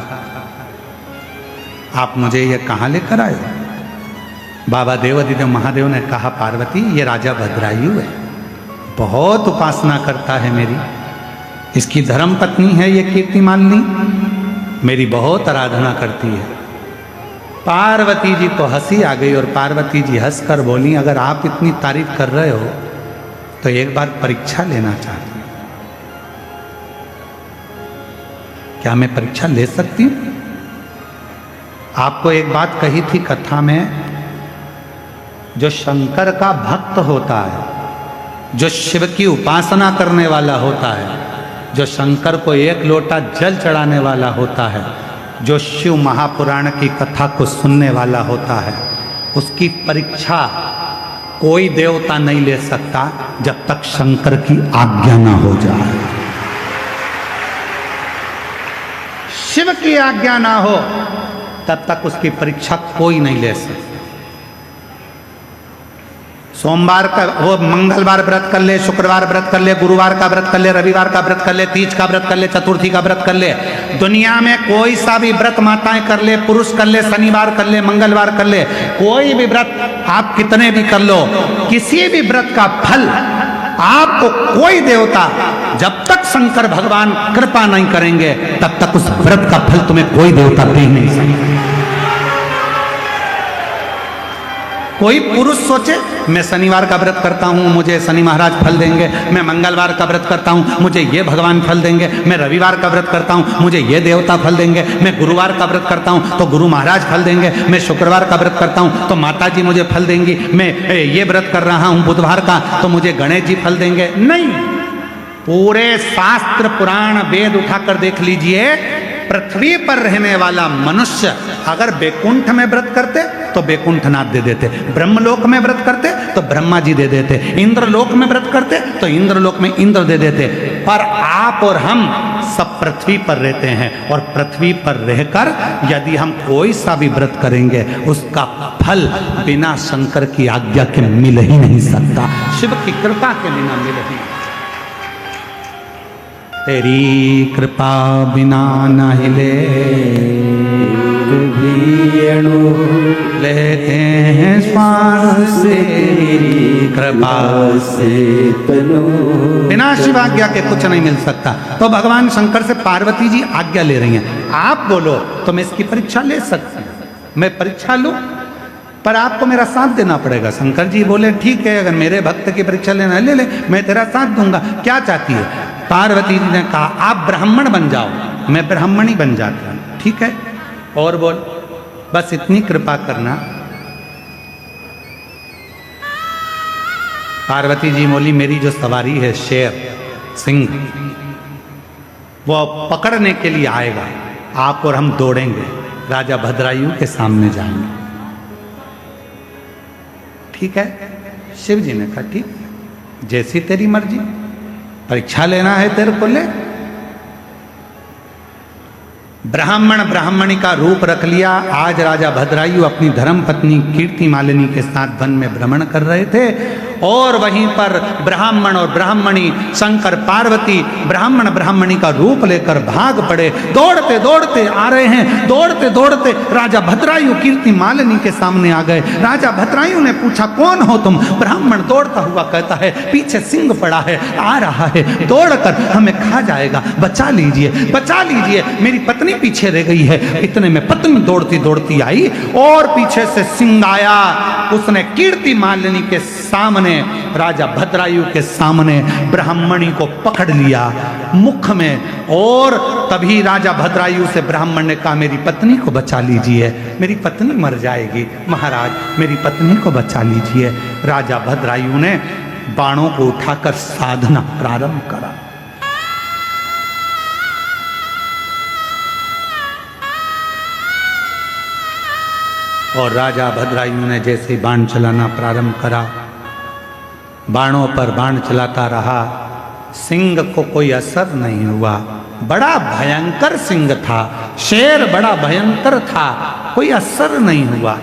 आप मुझे ये कहाँ लेकर आए? बाबा देवाधिदेव महादेव ने कहा पार्वती ये राजा भद्रायु है, बहुत उपासना करता है मेरी, इसकी धर्म पत्नी है ये कीर्ति मालिनी, मेरी बहुत आराधना करती है। पार्वती जी को हंसी आ गई और पार्वती जी हंसकर बोली अगर आप इतनी तारीफ कर रहे हो तो एक बार परीक्षा लेना चाहती हूं, क्या मैं परीक्षा ले सकती हूं? आपको एक बात कही थी कथा में, जो शंकर का भक्त होता है, जो शिव की उपासना करने वाला होता है, जो शंकर को 1 लोटा जल चढ़ाने वाला होता है, जो शिव महापुराण की कथा को सुनने वाला होता है, उसकी परीक्षा कोई देवता नहीं ले सकता जब तक शंकर की आज्ञा ना हो जाए। शिव की आज्ञा ना हो तब तक उसकी परीक्षा कोई नहीं ले सकता। सोमवार का वो मंगलवार व्रत कर ले, शुक्रवार व्रत कर ले, गुरुवार का व्रत कर ले, रविवार का व्रत कर ले, तीज का व्रत कर ले, चतुर्थी का व्रत कर ले, दुनिया में कोई सा भी व्रत माताएं कर ले, पुरुष कर ले, शनिवार कर ले, मंगलवार कर ले, कोई भी व्रत आप कितने भी कर लो, किसी भी व्रत का फल आपको कोई देवता, जब तक शंकर भगवान कृपा नहीं करेंगे तब तक उस व्रत का फल तुम्हें कोई देवता दे नहीं सकता। कोई पुरुष सोचे मैं शनिवार का व्रत करता हूँ मुझे शनि महाराज फल देंगे, मैं मंगलवार का व्रत करता हूँ मुझे ये भगवान फल देंगे, मैं रविवार का व्रत करता हूँ मुझे ये देवता फल देंगे, मैं गुरुवार का व्रत करता हूँ तो गुरु महाराज फल देंगे, मैं शुक्रवार का व्रत करता हूँ तो माता जी मुझे फल देंगी, मैं ये व्रत कर रहा हूँ बुधवार का तो मुझे गणेश जी फल देंगे। नहीं, पूरे शास्त्र पुराण वेद उठाकर देख लीजिए, पृथ्वी पर रहने वाला मनुष्य अगर बैकुंठ में व्रत करते तो बैकुंठनाथ दे देते, ब्रह्मलोक में व्रत करते तो ब्रह्मा जी दे देते, इंद्रलोक में व्रत करते तो इंद्रलोक में इंद्र दे देते। पर आप और हम सब पृथ्वी पर रहते हैं और पृथ्वी पर रहकर यदि हम कोई सा भी व्रत करेंगे उसका फल बिना शंकर की आज्ञा के मिल ही नहीं सकता, शिव की कृपा के बिना मिल ही। तेरी कृपा बिना न हिले भी अणु लेते हैं श्वास, तेरी कृपा से तनु बिना शिव आज्ञा के कुछ नहीं मिल सकता। तो भगवान शंकर से पार्वती जी आज्ञा ले रही हैं, आप बोलो तो मैं इसकी परीक्षा ले सकती हूँ, मैं परीक्षा लूँ पर आपको मेरा साथ देना पड़ेगा। शंकर जी बोले ठीक है, अगर मेरे भक्त की परीक्षा लेना ले ले, मैं तेरा साथ दूंगा, क्या चाहती है। पार्वती जी ने कहा आप ब्राह्मण बन जाओ, मैं ब्राह्मणी बन जाती हूँ, ठीक है। और बोल, बस इतनी कृपा करना। पार्वती जी बोली मेरी जो सवारी है शेर सिंह वो पकड़ने के लिए आएगा, आप और हम दौड़ेंगे, राजा भद्रायु के सामने जाएंगे, ठीक है। शिव जी ने कहा ठीक, जैसी तेरी मर्जी, परीक्षा लेना है तेरे को ले। ब्राह्मण ब्राह्मणी का रूप रख लिया। आज राजा भद्रायु अपनी धर्म पत्नी कीर्ति मालिनी के साथ वन में भ्रमण कर रहे थे और वहीं पर ब्राह्मण और ब्राह्मणी शंकर पार्वती ब्राह्मण ब्राह्मणी का रूप लेकर भाग पड़े। दौड़ते दौड़ते आ रहे हैं, दौड़ते दौड़ते राजा भद्रायु कीर्ति मालिनी के सामने आ गए। राजा भद्रायु ने पूछा कौन हो तुम। ब्राह्मण दौड़ता हुआ कहता है पीछे सिंह पड़ा है, आ रहा है, दौड़कर हमें खा जाएगा, बचा लीजिए, बचा लीजिए, मेरी पत्नी पीछे रह गई है। इतने में पत्नी दौड़ती दौड़ती आई और पीछे से सिंह आया, उसने कीर्ति मालिनी के सामने राजा भद्रायु के सामने ब्राह्मणी को पकड़ लिया मुख में और तभी राजा भद्रायु से ब्राह्मण ने कहा मेरी पत्नी को बचा लीजिए, मेरी पत्नी मर जाएगी, महाराज मेरी पत्नी को बचा लीजिए। राजा भद्रायु ने बाणों को उठाकर साधना प्रारंभ करा। और राजा भद्रायु ने जैसे बाण चलाना प्रारंभ करा, बाणों पर बाण चलाता रहा, सिंह को कोई असर नहीं हुआ। बड़ा भयंकर सिंह था, शेर बड़ा भयंकर था, कोई असर नहीं हुआ।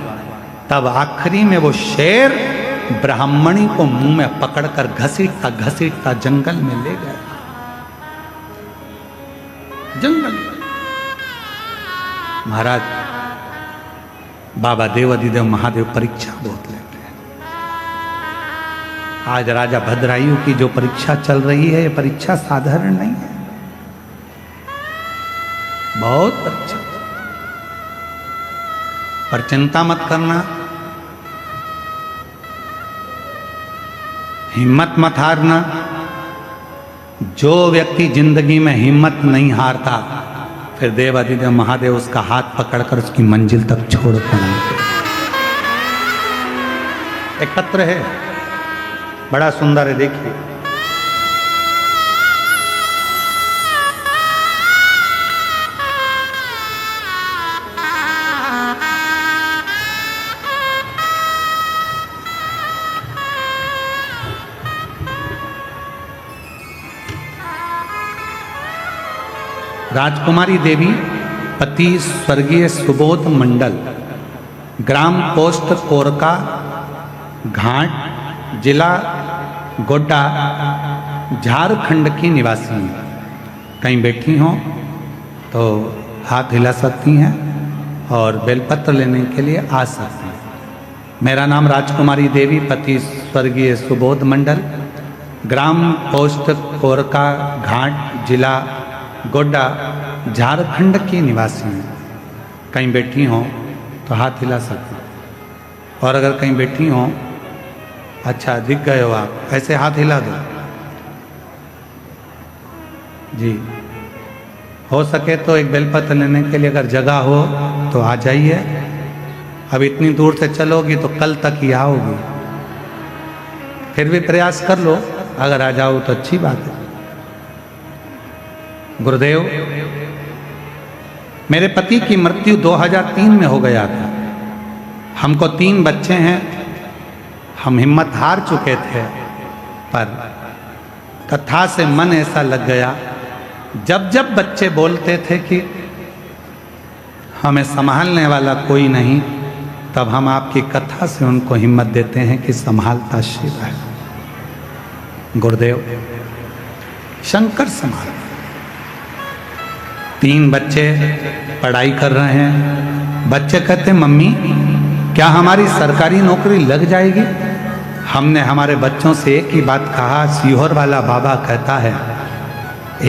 तब आखिरी में वो शेर ब्राह्मणी को मुंह में पकड़कर घसीटता घसीटता जंगल में ले गया। जंगल महाराज बाबा देवाधिदेव महादेव परीक्षा बहुत लेते हैं। आज राजा भद्रायु की जो परीक्षा चल रही है ये परीक्षा साधारण नहीं है, बहुत परीक्षा। पर चिंता मत करना, हिम्मत मत हारना। जो व्यक्ति जिंदगी में हिम्मत नहीं हारता फिर देवाधिदेव महादेव उसका हाथ पकड़कर उसकी मंजिल तक छोड़ कर एक पत्र है, बड़ा सुंदर है, देखिए। राजकुमारी देवी पति स्वर्गीय सुबोध मंडल, ग्राम पोस्ट कोरका घाट, जिला गोड्डा, झारखंड की निवासी हैं। कहीं बैठी हों तो हाथ हिला सकती हैं और बेलपत्र लेने के लिए आ सकती हैं। मेरा नाम राजकुमारी देवी पति स्वर्गीय सुबोध मंडल, ग्राम पोस्ट कोरका घाट, जिला गोड्डा, झारखंड की निवासी हैं। कहीं बैठी हों तो हाथ हिला सकते हैं। और अगर कहीं बैठी हो, अच्छा दिख गए हो आप, ऐसे हाथ हिला दो जी। हो सके तो एक बेलपत्र लेने के लिए अगर जगह हो तो आ जाइए। अब इतनी दूर से चलोगी तो कल तक ही आओगी, फिर भी प्रयास कर लो, अगर आ जाओ तो अच्छी बात है। गुरुदेव, मेरे पति की मृत्यु 2003 में हो गया था। हमको 3 बच्चे हैं। हम हिम्मत हार चुके थे, पर कथा से मन ऐसा लग गया, जब जब बच्चे बोलते थे कि हमें संभालने वाला कोई नहीं, तब हम आपकी कथा से उनको हिम्मत देते हैं कि संभालता शिव है। गुरुदेव, शंकर संभाल। 3 बच्चे पढ़ाई कर रहे हैं। बच्चे कहते, मम्मी क्या हमारी सरकारी नौकरी लग जाएगी? हमने हमारे बच्चों से एक ही बात कहा, सीहोर वाला बाबा कहता है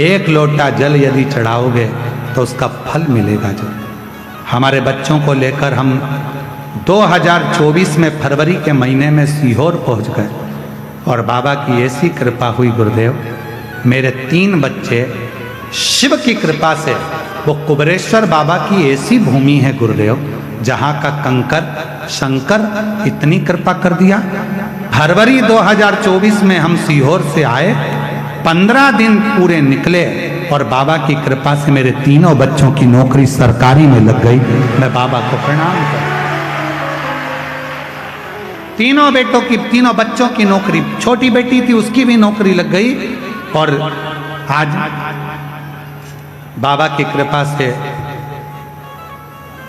1 लोटा जल यदि चढ़ाओगे तो उसका फल मिलेगा। जो हमारे बच्चों को लेकर हम 2024 में फरवरी के महीने में सीहोर पहुंच गए और बाबा की ऐसी कृपा हुई गुरुदेव, मेरे 3 बच्चे शिव की कृपा से, वो कुबरेश्वर बाबा की ऐसी भूमि है गुरुदेव, जहाँ का कंकर शंकर इतनी कृपा कर दिया। फरवरी 2024 में हम सीहोर से आए, 15 दिन पूरे निकले और बाबा की कृपा से मेरे 3 बच्चों की नौकरी सरकारी में लग गई। मैं बाबा को प्रणाम करता। 3 बच्चों की नौकरी, छोटी बेटी थी उसकी भी नौकरी लग गई। और आज बाबा की कृपा से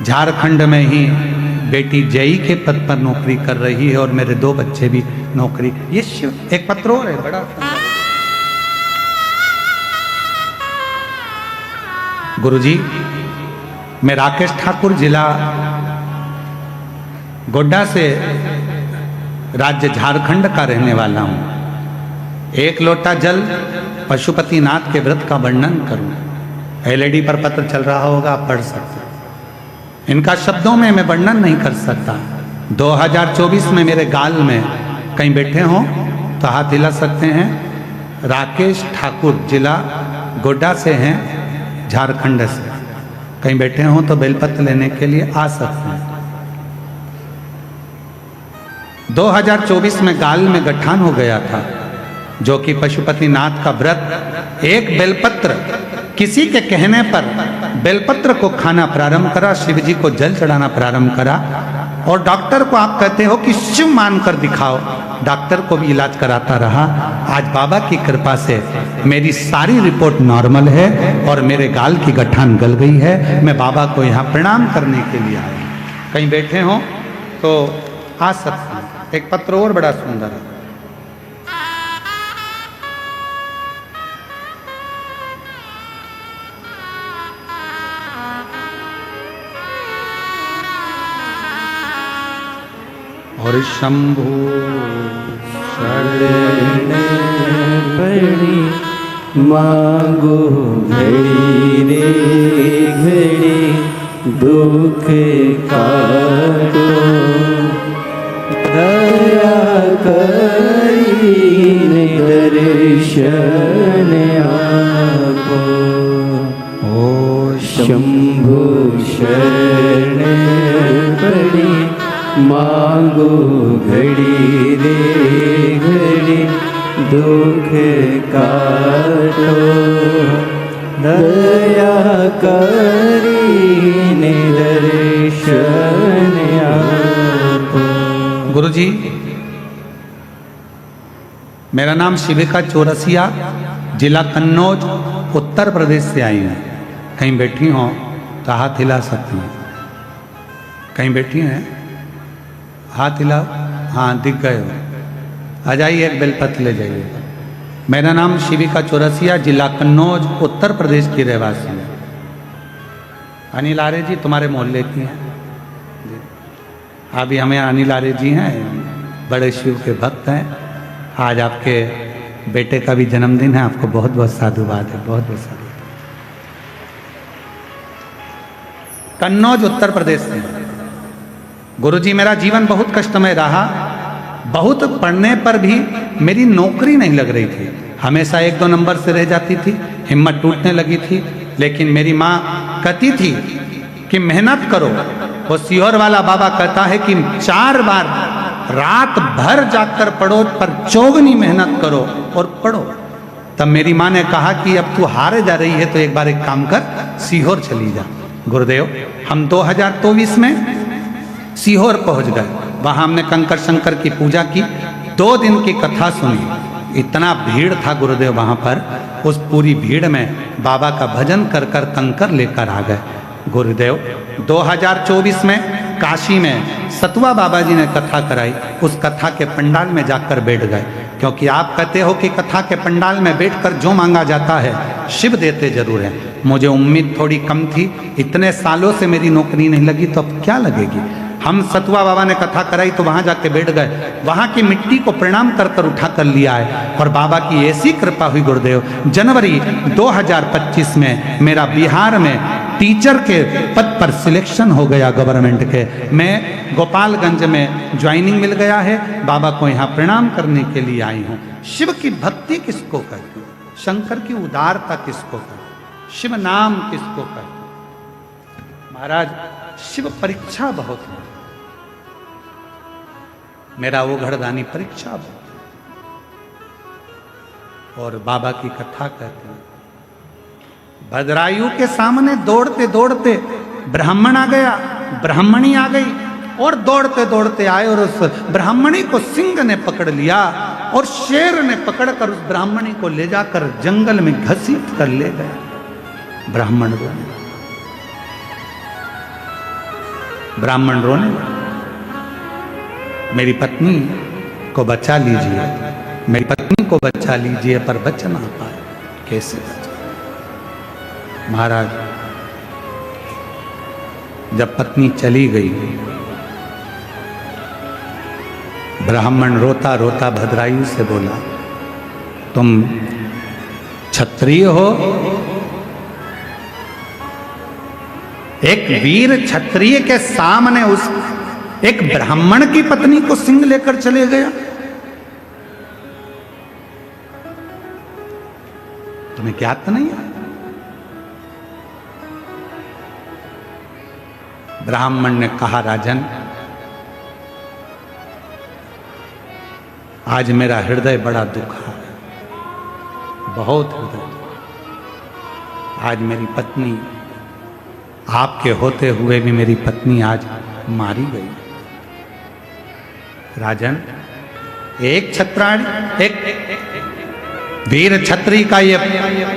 झारखंड में ही बेटी जेई के पद पर नौकरी कर रही है और मेरे 2 बच्चे भी नौकरी। ये शिव। एक पत्र और है बड़ा। गुरुजी, मैं राकेश ठाकुर, जिला गोड्डा से, राज्य झारखंड का रहने वाला हूं। 1 लोटा जल पशुपतिनाथ के व्रत का वर्णन करूं। एलईडी पर पत्र चल रहा होगा, आप पढ़ सकते हैं। इनका शब्दों में मैं वर्णन नहीं कर सकता। 2024 में मेरे गाल में कहीं बैठे हों तो हाथ हिला सकते हैं। राकेश ठाकुर, जिला गोड्डा से हैं, झारखंड से। कहीं बैठे हों तो बेलपत्र लेने के लिए आ सकते हैं। 2024 में गाल में गठान हो गया था, जो कि पशुपतिनाथ का व्रत, एक बेलपत्र, किसी के कहने पर बेलपत्र को खाना प्रारंभ करा, शिव जी को जल चढ़ाना प्रारंभ करा। और डॉक्टर को आप कहते हो कि शिव मानकर दिखाओ, डॉक्टर को भी इलाज कराता रहा। आज बाबा की कृपा से मेरी सारी रिपोर्ट नॉर्मल है और मेरे गाल की गठान गल गई है। मैं बाबा को यहाँ प्रणाम करने के लिए आया। कहीं बैठे हो तो आ सकते हैं। एक पत्र और बड़ा सुंदर है। और शंभु शरण पड़ी मांगो घड़ी रे घड़ी, दुख काटो दया करी दर्शन आपो। ओ शंभु शरण पड़ी मांगो घड़ी रे घड़ी, दुख काटो दया करी दर्शन आपो। गुरुजी, मेरा नाम शिविका चौरसिया, जिला कन्नौज, उत्तर प्रदेश से आई हूँ। कहीं बैठी हो तो हाथ हिला सकती हैं। कहीं बैठी हैं, हाथ हिलाओ। हाँ, दिख गए हो, आ जाइए, एक बेलपत्र ले जाइए। मेरा नाम शिविका चौरसिया, जिला कन्नौज, उत्तर प्रदेश की रहवासी है। अनिल आर्य जी तुम्हारे मोहल्ले की हैं। अभी हमें अनिल आर्य जी हैं, बड़े शिव के भक्त हैं। आज आपके बेटे का भी जन्मदिन है, आपको बहुत बहुत साधुवाद है, बहुत बहुत साधुवाद। कन्नौज उत्तर प्रदेश से गुरुजी मेरा जीवन बहुत कष्टमय रहा, बहुत पढ़ने पर भी मेरी नौकरी नहीं लग रही थी, हमेशा 1-2 नंबर से रह जाती थी, हिम्मत टूटने लगी थी। लेकिन मेरी माँ कहती थी कि मेहनत करो। वो सीहोर वाला बाबा कहता है कि 4 बार रात भर जाकर पढ़ो, पर चौगनी मेहनत करो और पढ़ो। तब मेरी माँ ने कहा कि अब तू हारे जा रही है तो एक बार एक काम कर, सीहोर चली जा। गुरुदेव हम 2024 में सीहोर पहुंच गए। वहां हमने कंकर शंकर की पूजा की, 2 दिन की कथा सुनी। इतना भीड़ था गुरुदेव वहां पर, उस पूरी भीड़ में बाबा का भजन कर कर कंकर लेकर आ गए। गुरुदेव 2024 में काशी में सतुआ बाबा जी ने कथा कराई, उस कथा के पंडाल में जाकर बैठ गए। क्योंकि आप कहते हो कि कथा के पंडाल में बैठकर जो मांगा जाता है शिव देते जरूर है। मुझे उम्मीद थोड़ी कम थी, इतने सालों से मेरी नौकरी नहीं लगी तो अब क्या लगेगी। हम सतुआ बाबा ने कथा कराई तो वहां जाके बैठ गए, वहां की मिट्टी को प्रणाम कर कर उठा कर लिया है। और बाबा की ऐसी कृपा हुई गुरुदेव, जनवरी 2025 में मेरा बिहार में टीचर के पद पर सिलेक्शन हो गया गवर्नमेंट के। मैं गोपालगंज में ज्वाइनिंग मिल गया है, बाबा को यहाँ प्रणाम करने के लिए आई हूँ। शिव की भक्ति किसको कहते हो, शंकर की उदारता किसको कहते हो, शिव नाम किसको कहते हो। महाराज शिव परीक्षा बहुत है, मेरा वो घरदानी परीक्षा बहुत। और बाबा की कथा कहते हैं, भद्रायु के सामने दौड़ते दौड़ते ब्राह्मण आ गया, ब्राह्मणी आ गई और दौड़ते दौड़ते आए और उस ब्राह्मणी को सिंह ने पकड़ लिया और शेर ने पकड़कर उस ब्राह्मणी को ले जाकर जंगल में घसीट कर ले गया। ब्राह्मण रोने लगा, ब्राह्मण रोने लगा, मेरी पत्नी को बचा लीजिए, मेरी पत्नी को बचा लीजिए, पर बच ना पाए। कैसे बचा? महाराज जब पत्नी चली गई, ब्राह्मण रोता रोता भद्रायु से बोला, तुम क्षत्रिय हो? एक वीर क्षत्रिय के सामने उस एक ब्राह्मण की पत्नी को सिंह लेकर चले गया? तुम्हें ज्ञात नहीं है? ब्राह्मण ने कहा, राजन आज मेरा हृदय बड़ा दुखा है, बहुत हृदय। आज मेरी पत्नी, आपके होते हुए भी मेरी पत्नी आज मारी गई। राजन एक क्षत्राणी, एक वीर क्षत्रिय का यह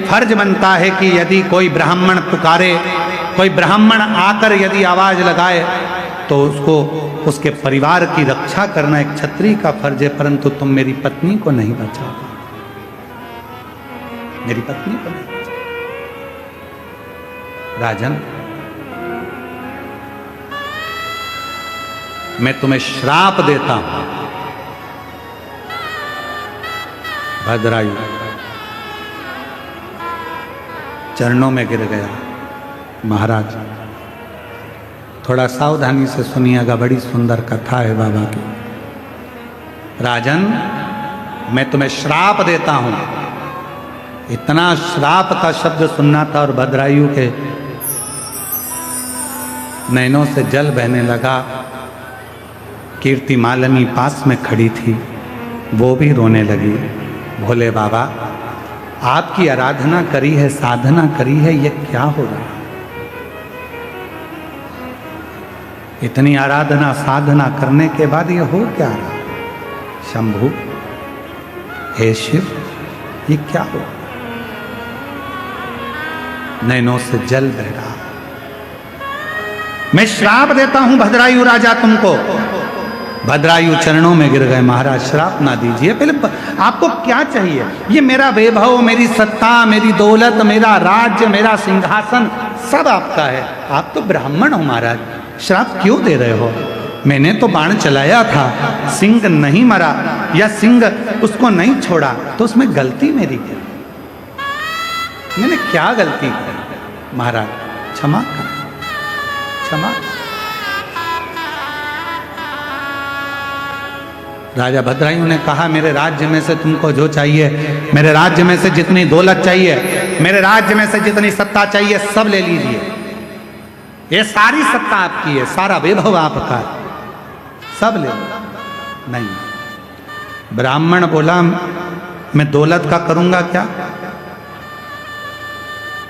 फर्ज बनता है कि यदि कोई ब्राह्मण पुकारे, कोई ब्राह्मण आकर यदि आवाज लगाए तो उसको, उसके परिवार की रक्षा करना एक क्षत्रिय का फर्ज है। परंतु तुम मेरी पत्नी को नहीं बचा पाए, मेरी पत्नी को नहीं बचा। राजन मैं तुम्हें श्राप देता हूं। भद्रायु चरणों में गिर गया। महाराज थोड़ा सावधानी से सुनिएगा, बड़ी सुंदर कथा है बाबा की। राजन मैं तुम्हें श्राप देता हूं। इतना श्राप का शब्द सुनना था और भद्रायु के नैनों से जल बहने लगा। कीर्ति मालिनी पास में खड़ी थी, वो भी रोने लगी। भोले बाबा आपकी आराधना करी है, साधना करी है, ये क्या हो रहा है? इतनी आराधना साधना करने के बाद ये हो क्या रहा? शंभु, हे शिव, ये क्या हो? नैनों से जल बह रहा। मैं श्राप देता हूं भद्रायु राजा तुमको। भद्रायु चरणों में गिर गए। महाराज श्राप ना दीजिए, पहले आपको क्या चाहिए? ये मेरा वैभव, मेरी सत्ता, मेरी दौलत, मेरा राज्य, मेरा सिंहासन सब आपका है। आप तो ब्राह्मण हो महाराज, श्राप क्यों दे रहे हो? मैंने तो बाण चलाया था, सिंह नहीं मरा या सिंह उसको नहीं छोड़ा, तो उसमें गलती मेरी क्या? मैंने क्या गलती की? महाराज क्षमा कर, क्षमा। राजा भद्रायु ने कहा मेरे राज्य में से तुमको जो चाहिए, मेरे राज्य में से जितनी दौलत चाहिए, मेरे राज्य में से जितनी सत्ता चाहिए, सब ले लीजिए। ये सारी सत्ता आपकी है, सारा वैभव आपका है, सब ले लो। नहीं, ब्राह्मण बोला मैं दौलत का करूंगा क्या?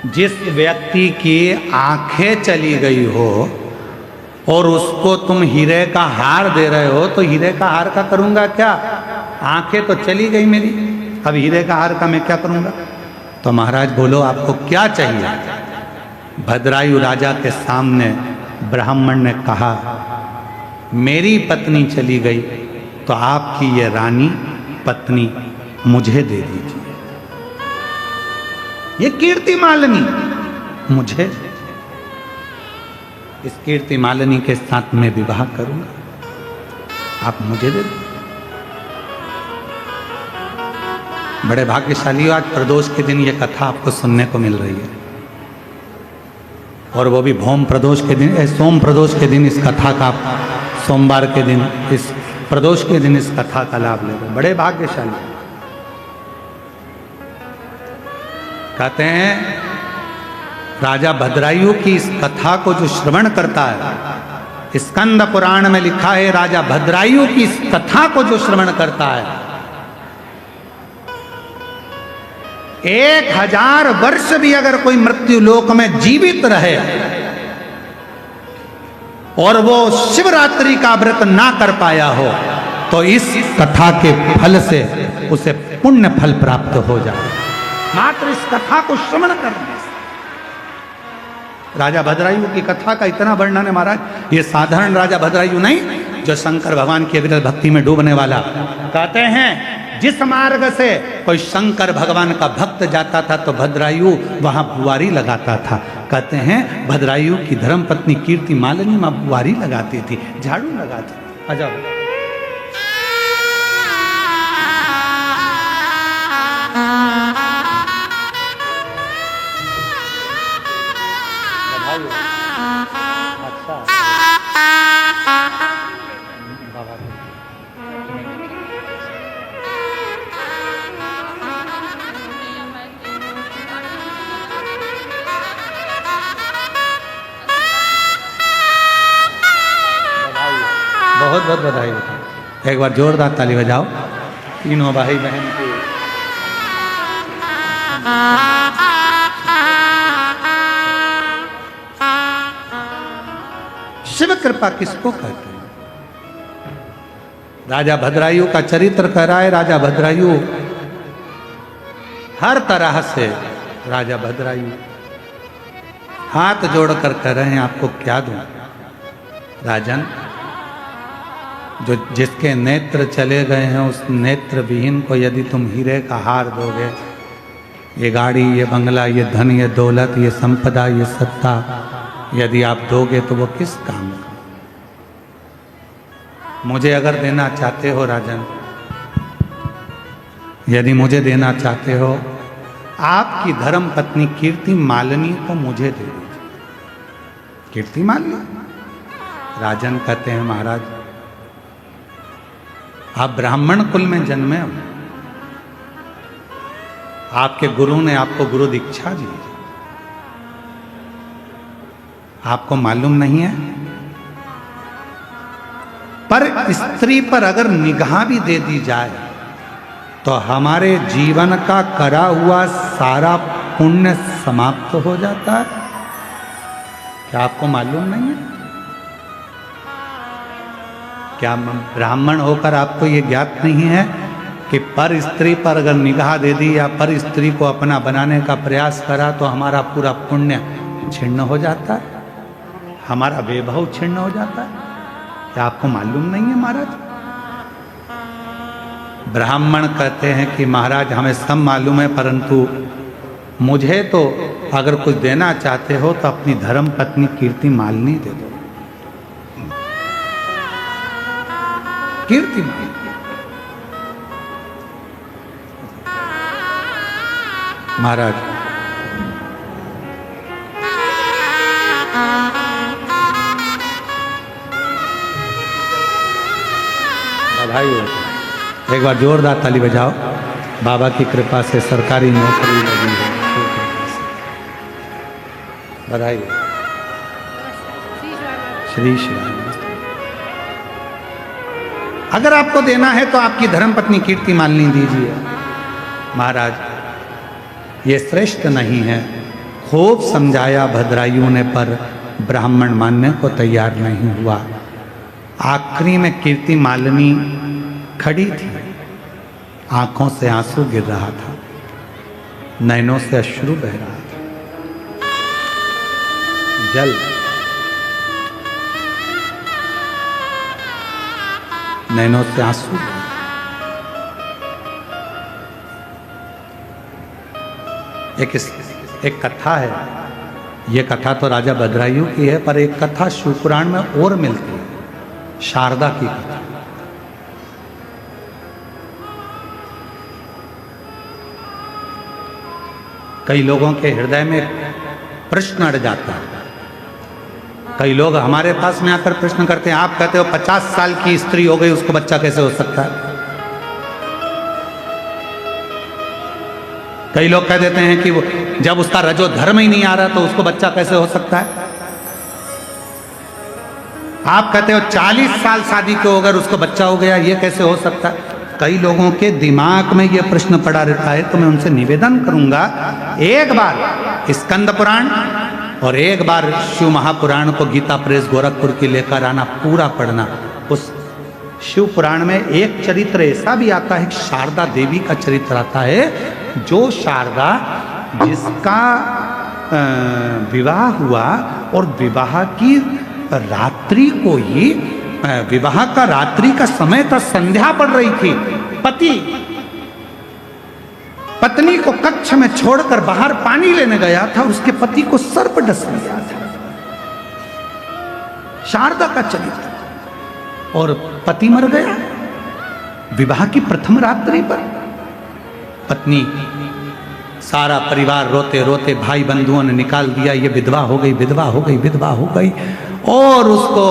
जिस व्यक्ति की आंखें चली गई हो और उसको तुम हीरे का हार दे रहे हो, तो हीरे का हार का करूंगा क्या? आंखें तो चली गई मेरी, अब हीरे का हार का मैं क्या करूंगा? तो महाराज बोलो आपको क्या चाहिए? भद्रायु राजा के सामने ब्राह्मण ने कहा मेरी पत्नी चली गई, तो आपकी ये रानी पत्नी मुझे दे दीजिए। ये कीर्ति मालिनी मुझे, इस कीर्ति मालिनी के साथ मैं विवाह करूंगा, आप मुझे दे दो। बड़े भाग्यशाली आज प्रदोष के दिन ये कथा आपको सुनने को मिल रही है, और वो भी भौम प्रदोष के दिन, सोम प्रदोष के दिन इस कथा का, सोमवार के दिन, इस प्रदोष के दिन इस कथा का लाभ ले रहे। बड़े भाग्यशाली। कहते हैं राजा भद्रायु की इस कथा को जो श्रवण करता है, स्कंद पुराण में लिखा है राजा भद्रायु की इस कथा को जो श्रवण करता है, 1000 वर्ष भी अगर कोई मृत्यु लोक में जीवित रहे और वो शिवरात्रि का व्रत ना कर पाया हो, तो इस कथा के फल से उसे पुण्य फल प्राप्त हो जाए, मात्र इस कथा को श्रवण करने से। राजा भद्रायु की कथा का इतना वर्णन है महाराज, ये साधारण राजा भद्रायु नहीं जो शंकर भगवान की अविरल भक्ति में डूबने वाला। कहते हैं जिस मार्ग से कोई शंकर भगवान का भक्त जाता था तो भद्रायु वहां बुआरी लगाता था। कहते हैं भद्रायु की धर्मपत्नी कीर्ति मालिनी मां बुआरी लगाती थी, झाड़ू लगाती थी। आ जाओ। बहुत बहुत बधाई हो। एक बार जोरदार ताली बजाओ तीनों भाई बहन की। शिव कृपा किसको कहते हैं? राजा भद्रायु का चरित्र कह रहा है। राजा भद्रायु हर तरह से, राजा भद्रायु हाथ जोड़कर कह रहे हैं आपको क्या दूं राजन, जो जिसके नेत्र चले गए हैं उस नेत्र विहीन को यदि तुम हीरे का हार दोगे, ये गाड़ी, ये बंगला, ये धन, ये दौलत, ये संपदा, ये सत्ता यदि आप दोगे तो वो किस काम का? मुझे अगर देना चाहते हो राजन, यदि मुझे देना चाहते हो, आपकी धर्म पत्नी कीर्ति मालिनी को मुझे दे दीजिए। कीर्ति मालिनी? राजन कहते हैं महाराज आप ब्राह्मण कुल में जन्मे हो, आपके गुरु ने आपको गुरु दीक्षा दी, आपको मालूम नहीं है? पर स्त्री पर अगर निगाह भी दे दी जाए तो हमारे जीवन का करा हुआ सारा पुण्य समाप्त हो जाता है। क्या आपको मालूम नहीं है? क्या ब्राह्मण होकर आपको ये ज्ञात नहीं है कि पर स्त्री पर अगर निगाह दे दी या पर स्त्री को अपना बनाने का प्रयास करा तो हमारा पूरा पुण्य छिन्न हो जाता है, हमारा वैभव छिन्न हो जाता है? क्या आपको मालूम नहीं है महाराज? ब्राह्मण कहते हैं कि महाराज हमें सब मालूम है, परंतु मुझे तो अगर कुछ देना चाहते हो तो अपनी धर्म पत्नी कीर्ति मालिनी दे दो। कीर्ति मालिनी महाराज बधाई हो। एक बार जोरदार ताली बजाओ। बाबा की कृपा से सरकारी नौकरी लगी है। बधाई हो। श्री श्री राम। अगर आपको देना है तो आपकी धर्मपत्नी कीर्ति मालिनी दीजिए। महाराज ये श्रेष्ठ नहीं है। खूब समझाया भद्रायुओं ने पर ब्राह्मण मानने को तैयार नहीं हुआ। आखिरी में कीर्ति मालिनी खड़ी थी, आंखों से आंसू गिर रहा था, नैनों से अश्रु बह रहा था। जल नैनों से आंसू। एक कथा है। ये कथा तो राजा भद्रायु की है, पर एक कथा शिवपुराण में और मिलती है, शारदा की कथा। कई लोगों के हृदय में प्रश्न अड़ जाता है। कई लोग हमारे पास में आकर प्रश्न करते हैं, आप कहते हो 50 साल की स्त्री हो गई, उसको बच्चा कैसे हो सकता है? कई लोग कह देते हैं कि वो जब उसका रजो धर्म ही नहीं आ रहा तो उसको बच्चा कैसे हो सकता है? आप कहते हो 40 साल शादी के हो अगर उसको बच्चा हो गया, ये कैसे हो सकता है? कई लोगों के दिमाग में ये प्रश्न पड़ा रहता है। तो मैं उनसे निवेदन करूंगा, एक बार स्कंद पुराण और एक बार शिव महापुराण को गीता प्रेस गोरखपुर की लेकर आना, पूरा पढ़ना। उस शिव पुराण में एक चरित्र ऐसा भी आता है, शारदा देवी का चरित्र आता है, जो शारदा जिसका विवाह हुआ और विवाह की रात्रि को ही, विवाह का रात्रि का समय था, संध्या पड़ रही थी, पति पत्नी को कक्ष में छोड़कर बाहर पानी लेने गया था, उसके पति को सर्प डस लिया था। शारदा का चरित्र। और पति मर गया विवाह की प्रथम रात्रि पर। पत्नी, सारा परिवार रोते रोते भाई बंधुओं ने निकाल दिया, ये विधवा हो गई, विधवा हो गई, विधवा हो गई, और उसको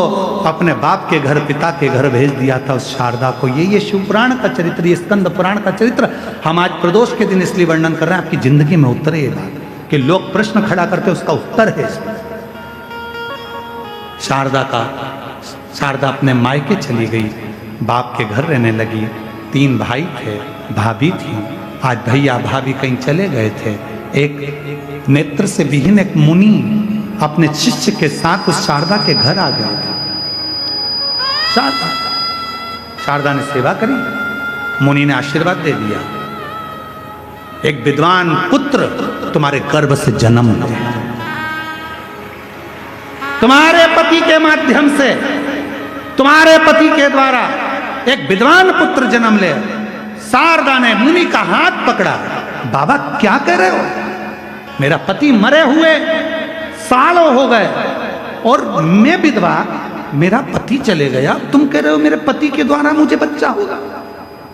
अपने बाप के घर, पिता के घर भेज दिया था उस शारदा को। ये शिवपुराण का चरित्र, ये स्कंद पुराण का चरित्र हम आज प्रदोष के दिन इसलिए वर्णन कर रहे हैं, आपकी जिंदगी में उतरे ये बात कि लोग प्रश्न खड़ा करते उसका उत्तर है इसमें। शारदा अपने मायके चली गई, बाप के घर रहने लगी। 3 भाई थे, भाभी थी। आज भैया भाभी कहीं चले गए थे। एक नेत्र से विहीन एक मुनि अपने शिष्य के साथ उस शारदा के घर आ गए थे। शारदा ने सेवा करी, मुनि ने आशीर्वाद दे दिया, एक विद्वान पुत्र तुम्हारे गर्भ से जन्म ले, तुम्हारे पति के माध्यम से, तुम्हारे पति के द्वारा एक विद्वान पुत्र जन्म ले। शारदा ने मुनि का हाथ पकड़ा, बाबा क्या कह रहे हो? मेरा पति मरे हुए सालों हो गए और मैं विधवा, मेरा पति चले गया, तुम कह रहे हो मेरे पति के द्वारा मुझे बच्चा होगा,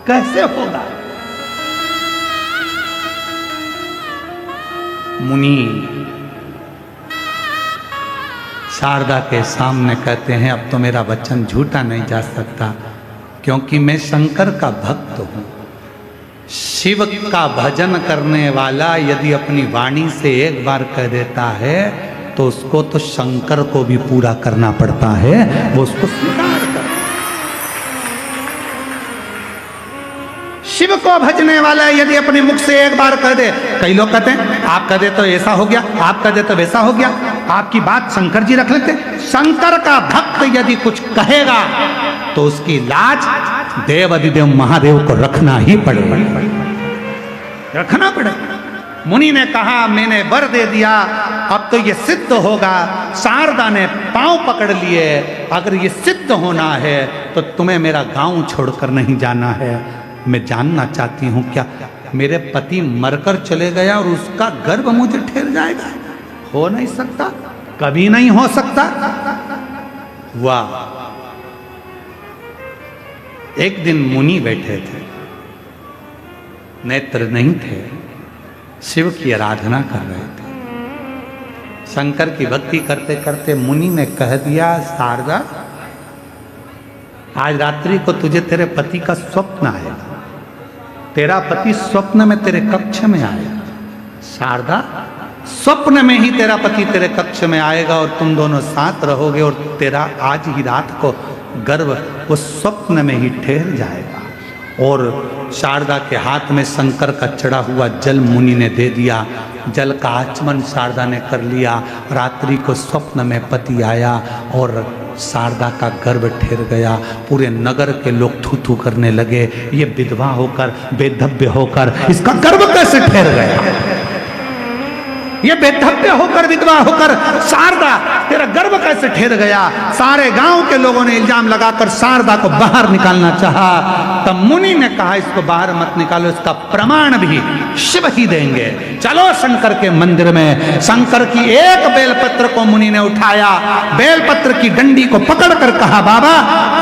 कैसे होगा? मुनि शारदा के सामने कहते हैं, अब तो मेरा वचन झूठा नहीं जा सकता, क्योंकि मैं शंकर का भक्त हूं। शिव का भजन करने वाला यदि अपनी वाणी से एक बार कह देता है तो उसको तो शंकर को भी पूरा करना पड़ता है, वो उसको स्वीकार कर। शिव को भजने वाला यदि अपने मुख से एक बार कह दे, कई लोग कहते हैं आप कह दे तो ऐसा हो गया, आप कह दे तो वैसा हो गया, आपकी बात शंकर जी रख लेते। शंकर का भक्त यदि कुछ कहेगा तो उसकी लाज देव अधिदेव महादेव को रखना ही पड़ेगा, रखना पड़ेगा। मुनि ने कहा मैंने वर दे दिया, अब तो ये सिद्ध होगा। शारदा ने पांव पकड़ लिए, अगर ये सिद्ध होना है तो तुम्हें मेरा गांव छोड़कर नहीं जाना है। मैं जानना चाहती हूं क्या मेरे पति मरकर चले गया और उसका गर्भ मुझे ठहर जाएगा? हो नहीं सकता, कभी नहीं हो सकता। वाह! एक दिन मुनि बैठे थे, नेत्र नहीं थे, शिव की आराधना कर रहे थे। शंकर की भक्ति करते करते मुनि ने कह दिया, शारदा आज रात्रि को तुझे तेरे पति का स्वप्न आएगा। तेरा पति स्वप्न में तेरे कक्ष में आएगा। शारदा, स्वप्न में ही तेरा पति तेरे कक्ष में आएगा और तुम दोनों साथ रहोगे और तेरा आज ही रात को गर्भ वो स्वप्न में ही ठहर जाएगा। और शारदा के हाथ में शंकर का चढ़ा हुआ जल मुनि ने दे दिया। जल का आचमन शारदा ने कर लिया। रात्रि को स्वप्न में पति आया और शारदा का गर्भ ठहर गया। पूरे नगर के लोग थू थू करने लगे, ये विधवा होकर, बेधव्य होकर इसका गर्भ कैसे ठहर गया? ये बेधव्य होकर, विधवा होकर शारदा तेरा गर्भ कैसे ठहर गया? सारे गांव के लोगों ने इल्जाम लगाकर शारदा को बाहर निकालना चाहा। तब मुनि ने कहा इसको बाहर मत निकालो, इसका प्रमाण भी शिव ही देंगे। चलो शंकर के मंदिर में। शंकर की एक बेलपत्र को मुनि ने उठाया, बेलपत्र की डंडी को पकड़कर कहा बाबा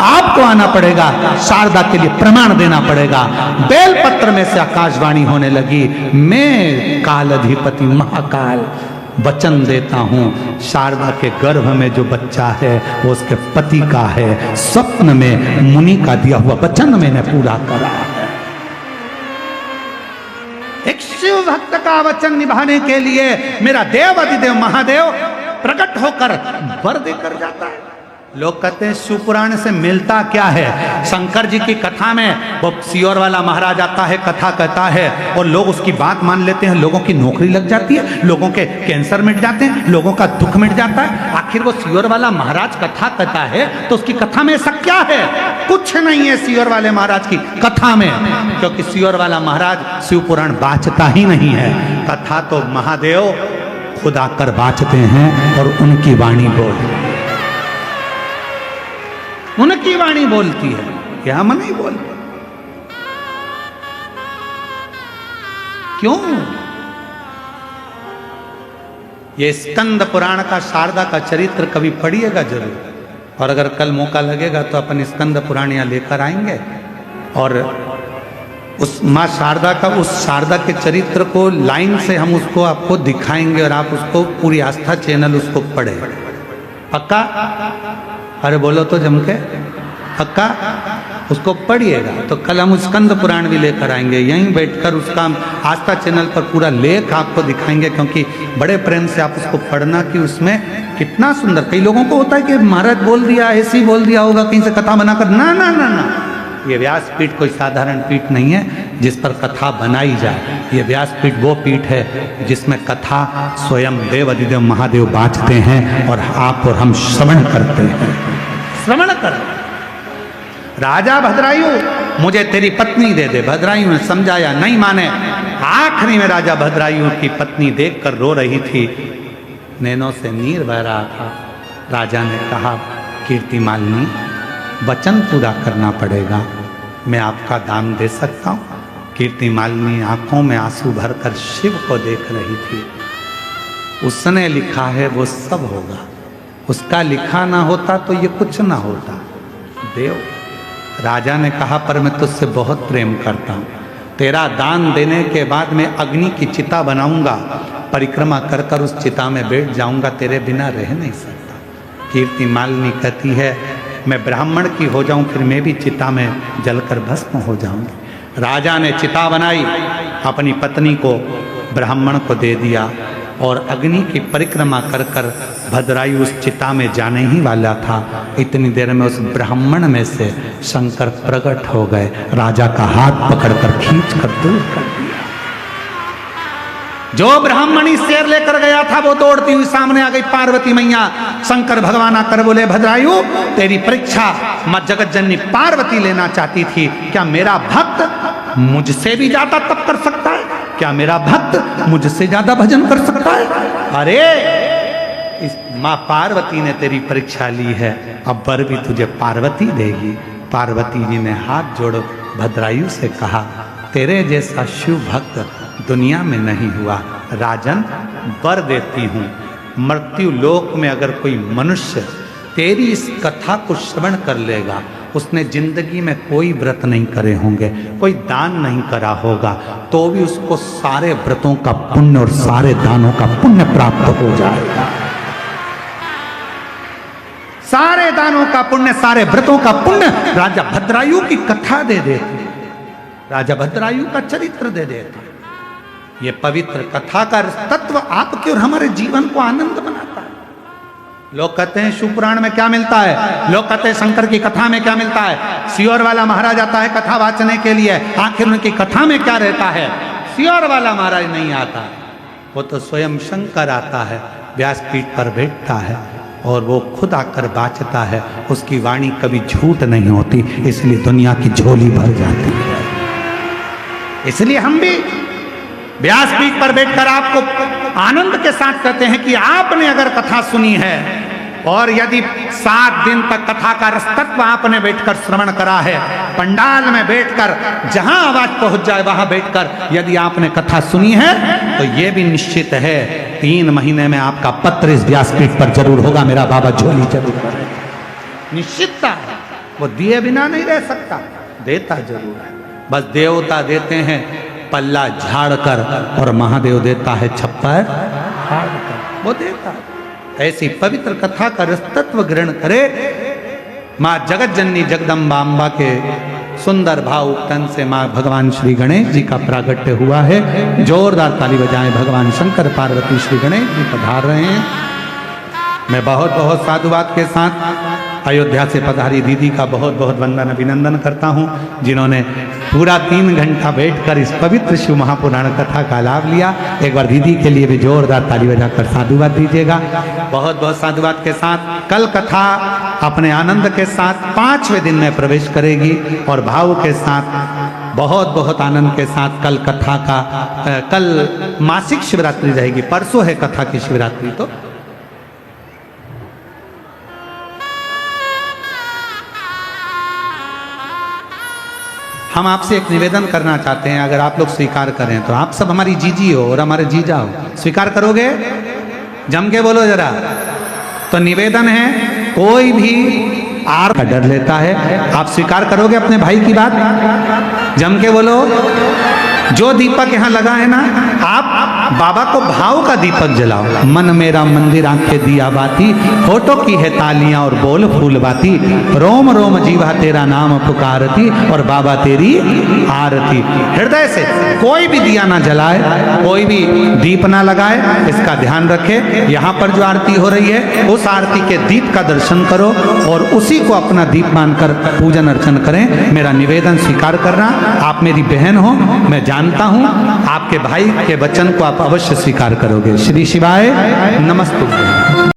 आपको आना पड़ेगा, शारदा के लिए प्रमाण देना पड़ेगा। बेलपत्र में से आकाशवाणी होने लगी, मैं कालाधिपति महाकाल वचन देता हूं, शारदा के गर्भ में जो बच्चा है वो उसके पति का है। स्वप्न में मुनि का दिया हुआ वचन मैंने पूरा करा है। एक शिव भक्त का वचन निभाने के लिए मेरा देव अधिदेव महादेव प्रकट होकर वर देकर जाता है। लोग कहते हैं शिव पुराण से मिलता क्या है? शंकर जी की कथा में वो सियोर वाला महाराज आता है, कथा कहता है और लोग उसकी बात मान लेते हैं। लोगों की नौकरी लग जाती है, लोगों के कैंसर मिट जाते हैं, लोगों का दुख मिट जाता है। आखिर वो सियोर वाला महाराज कथा कहता है तो उसकी कथा में ऐसा क्या है? कुछ नहीं है सियोर वाले महाराज की कथा में, क्योंकि सियोर वाला महाराज शिव पुराण बाँचता ही नहीं है। कथा तो महादेव खुद आकर बाँचते हैं और उनकी वाणी बोलती है, उनकी वाणी बोलती है, क्या मन नहीं बोलती। क्यों? ये स्कंद पुराण का शारदा का चरित्र कभी पढ़िएगा जरूर, और अगर कल मौका लगेगा तो अपन स्कंद पुराण यहाँ लेकर आएंगे और उस माँ शारदा का, उस शारदा के चरित्र को लाइन से हम उसको आपको दिखाएंगे और आप उसको पूरी आस्था चैनल उसको पढ़े। पक्का? अरे बोलो तो जम के, पक्का? उसको पढ़िएगा। तो कल हम स्कंद पुराण भी लेकर आएंगे, यहीं बैठकर उसका आस्था चैनल पर पूरा लेख आपको दिखाएंगे, क्योंकि बड़े प्रेम से आप उसको पढ़ना कि उसमें कितना सुंदर। कई लोगों को होता है कि महाराज बोल दिया, ऐसे ही बोल दिया होगा कहीं से कथा बनाकर। ना ना ना ना, ये व्यासपीठ कोई साधारण पीठ नहीं है जिस पर कथा बनाई जाए। ये व्यासपीठ वो पीठ है जिसमें कथा स्वयं देव अधिदेव महादेव बाँचते हैं और आप और हम श्रवण करते हैं। श्रवण कर। राजा भद्रायु मुझे तेरी पत्नी दे दे। भद्रायु ने समझाया, नहीं माने। आखिरी में राजा भद्रायु की पत्नी देखकर रो रही थी, नैनों से नीर बह रहा था। राजा ने कहा, कीर्तिमालिनी वचन पूरा करना पड़ेगा, मैं आपका दान दे सकता हूँ। कीर्तिमालिनी आंखों में आंसू भरकर शिव को देख रही थी। उसने लिखा है वो सब होगा, उसका लिखा ना होता तो ये कुछ ना होता। देव, राजा ने कहा, पर मैं तुझसे बहुत प्रेम करता हूँ, तेरा दान देने के बाद मैं अग्नि की चिता बनाऊंगा, परिक्रमा कर कर उस चिता में बैठ जाऊंगा, तेरे बिना रह नहीं सकता। कीर्तिमालिनी कहती है, मैं ब्राह्मण की हो जाऊं फिर मैं भी चिता में जलकर भस्म हो जाऊंगी। राजा ने चिता बनाई, अपनी पत्नी को ब्राह्मण को दे दिया और अग्नि की परिक्रमा कर कर भद्रायु उस चिता में जाने ही वाला था। इतनी देर में उस ब्राह्मण में से शंकर प्रकट हो गए, राजा का हाथ पकड़कर खींच कर दूर कर दिया। जो ब्राह्मणी शेर लेकर गया था वो दौड़ती हुई सामने आ गई। पार्वती मैया, शंकर भगवान आकर बोले, भद्रायु तेरी परीक्षा मां जगत जननी पार्वती लेना चाहती थी। क्या मेरा भक्त मुझसे भी ज्यादा तप कर सकता है? क्या मेरा भक्त मुझसे ज्यादा भजन कर सकता है? अरे इस माँ पार्वती ने तेरी परीक्षा ली है, अब वर भी तुझे पार्वती देगी। पार्वती जी ने हाथ जोड़ भद्रायु से कहा, तेरे जैसा शिव भक्त दुनिया में नहीं हुआ। राजन, वर देती हूँ, मृत्यु लोक में अगर कोई मनुष्य तेरी इस कथा को श्रवण कर लेगा, उसने जिंदगी में कोई व्रत नहीं करे होंगे, कोई दान नहीं करा होगा, तो भी उसको सारे व्रतों का पुण्य और सारे दानों का पुण्य प्राप्त हो जाएगा। सारे दानों का पुण्य, सारे व्रतों का पुण्य राजा भद्रायु की कथा दे देते। राजा भद्रायु का चरित्र दे देता है। ये पवित्र कथा का तत्व आपके और हमारे जीवन को आनंद बनाता है। लोग कहते हैं शिव पुराण में क्या मिलता है, लोग कहते हैं शंकर की कथा में क्या मिलता है। सियोर वाला महाराज आता है कथा वाचने के लिए, आखिर उनकी कथा में क्या रहता है। सियोर वाला महाराज नहीं आता, वो तो स्वयं शंकर आता है, व्यासपीठ पर बैठता है और वो खुद आकर बाचता है। उसकी वाणी कभी झूठ नहीं होती, इसलिए दुनिया की झोली भर जाती है। इसलिए हम भी व्यासपीठ पर बैठकर आपको आनंद के साथ कहते हैं कि आपने अगर कथा सुनी है और यदि 7 दिन तक कथा का रसतत्व आपने बैठकर श्रवण करा है, पंडाल में बैठकर जहां आवाज पहुंच जाए वहां बैठकर यदि आपने कथा सुनी है, तो यह भी निश्चित है 3 महीने में आपका पत्र इस व्यासपीठ पर जरूर होगा। मेरा बाबा झोली जरूर करेगा, निश्चितता है। वो दिए बिना नहीं रह सकता, देता जरूर है। बस देवता देते हैं पल्ला झाड़ कर और महादेव देता है छप्पर फाड़ कर, वो देता है। ऐसी पवित्र कथा का रसतत्व ग्रहण करे। माँ जगत जननी जगदम्बा अम्बा के सुंदर भाव तन से माँ भगवान श्री गणेश जी का प्रागट्य हुआ है। जोरदार ताली बजाएं, भगवान शंकर पार्वती श्री गणेश जी पधार रहे हैं। मैं बहुत बहुत साधुवाद के साथ अयोध्या से पधारी दीदी का बहुत बहुत वंदन अभिनंदन करता हूँ, जिन्होंने पूरा 3 घंटा बैठकर इस पवित्र शिव महापुराण कथा का लाभ लिया। एक बार दीदी के लिए भी जोरदार ताली बजाकर साधुवाद दीजिएगा। बहुत बहुत साधुवाद के साथ कल कथा अपने आनंद के साथ 5वें दिन में प्रवेश करेगी और भाव के साथ बहुत बहुत आनंद के साथ कल कथा का कल मासिक शिवरात्रि रहेगी। परसों है कथा की शिवरात्रि। तो हम आपसे एक निवेदन करना चाहते हैं, अगर आप लोग स्वीकार करें तो। आप सब हमारी जीजी हो और हमारे जीजा हो, स्वीकार करोगे? जम के बोलो जरा। तो निवेदन है, कोई भी आर का डर लेता है, आप स्वीकार करोगे अपने भाई की बात? जम के बोलो। जो दीपक यहाँ लगा है ना, आप बाबा को भाव का दीपक जलाओ। मन मेरा मंदिर आंखें दिया बाती, होठों की है तालियां और बोल फूल बाती, रोम रोम जीवा तेरा नाम पुकारती और बाबा तेरी आरती। हृदय से कोई भी दिया ना जलाए, कोई भी दीप ना लगाए, इसका ध्यान रखे। यहाँ पर जो आरती हो रही है उस आरती के दीप का दर्शन करो और उसी को अपना दीप मानकर पूजन अर्चन करें। मेरा निवेदन स्वीकार करना। आप मेरी बहन हो, मैं जानता हूं आपके भाई के वचन को आप अवश्य स्वीकार करोगे। श्री शिवाय नमस्तुभ्यं।